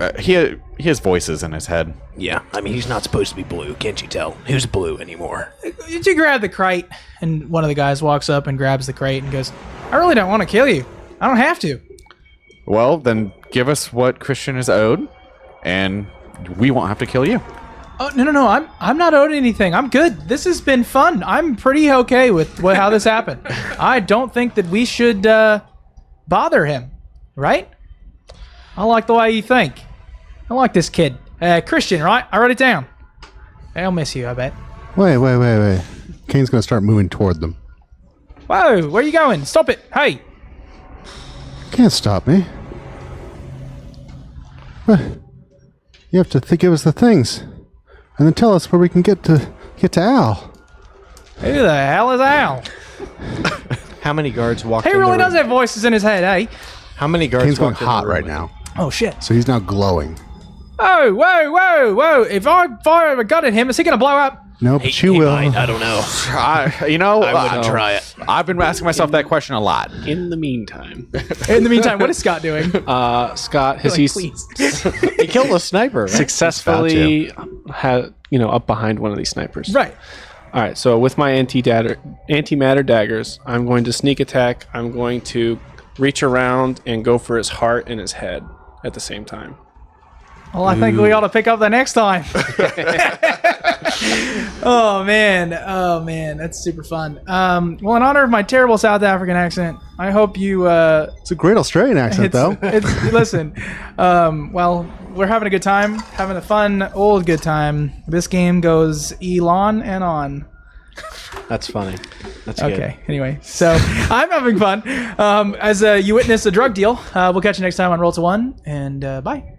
has voices in his head. Yeah, I mean, he's not supposed to be blue. Can't you tell? Who's blue anymore? You grab the crate, and one of the guys walks up and grabs the crate and goes, "I really don't want to kill you. I don't have to." Well, then give us what Christian is owed, and we won't have to kill you. Oh, no. I'm not owed anything. I'm good. This has been fun. I'm pretty okay with how this happened. I don't think that we should bother him, right? I like the way you think. I like this kid. Christian, right? I wrote it down. I'll miss you, I bet. Wait. Kane's going to start moving toward them. Whoa, where are you going? Stop it. Hey. Can't stop me. What? You have to give us the things, and then tell us where we can get to Al. Who the hell is Al? How many guards walked He in the really room? does have voices in his head, eh? How many guards Kane's going walked in the hot room right with now. you? Oh, shit. So he's now glowing. Oh, whoa. If I fire a gun at him, is he going to blow up? No, but you will. Might, I don't know. I wouldn't try it. I've been asking myself that question a lot. In the meantime, In the meantime, what is Scott doing? Scott has he He killed a sniper, right? successfully had up behind one of these snipers. Right. All right. So with my antimatter daggers, I'm going to sneak attack. I'm going to reach around and go for his heart and his head at the same time. Well, I think we ought to pick up the next time. Oh man, that's super fun. Well, in honor of my terrible South African accent, I hope you. It's a great Australian accent, though. Listen. Well, we're having a good time, having a fun old good time. This game goes Elon and on. That's funny. That's Okay. Anyway, so I'm having fun. As you witness a drug deal. We'll catch you next time on Roll to One, and bye.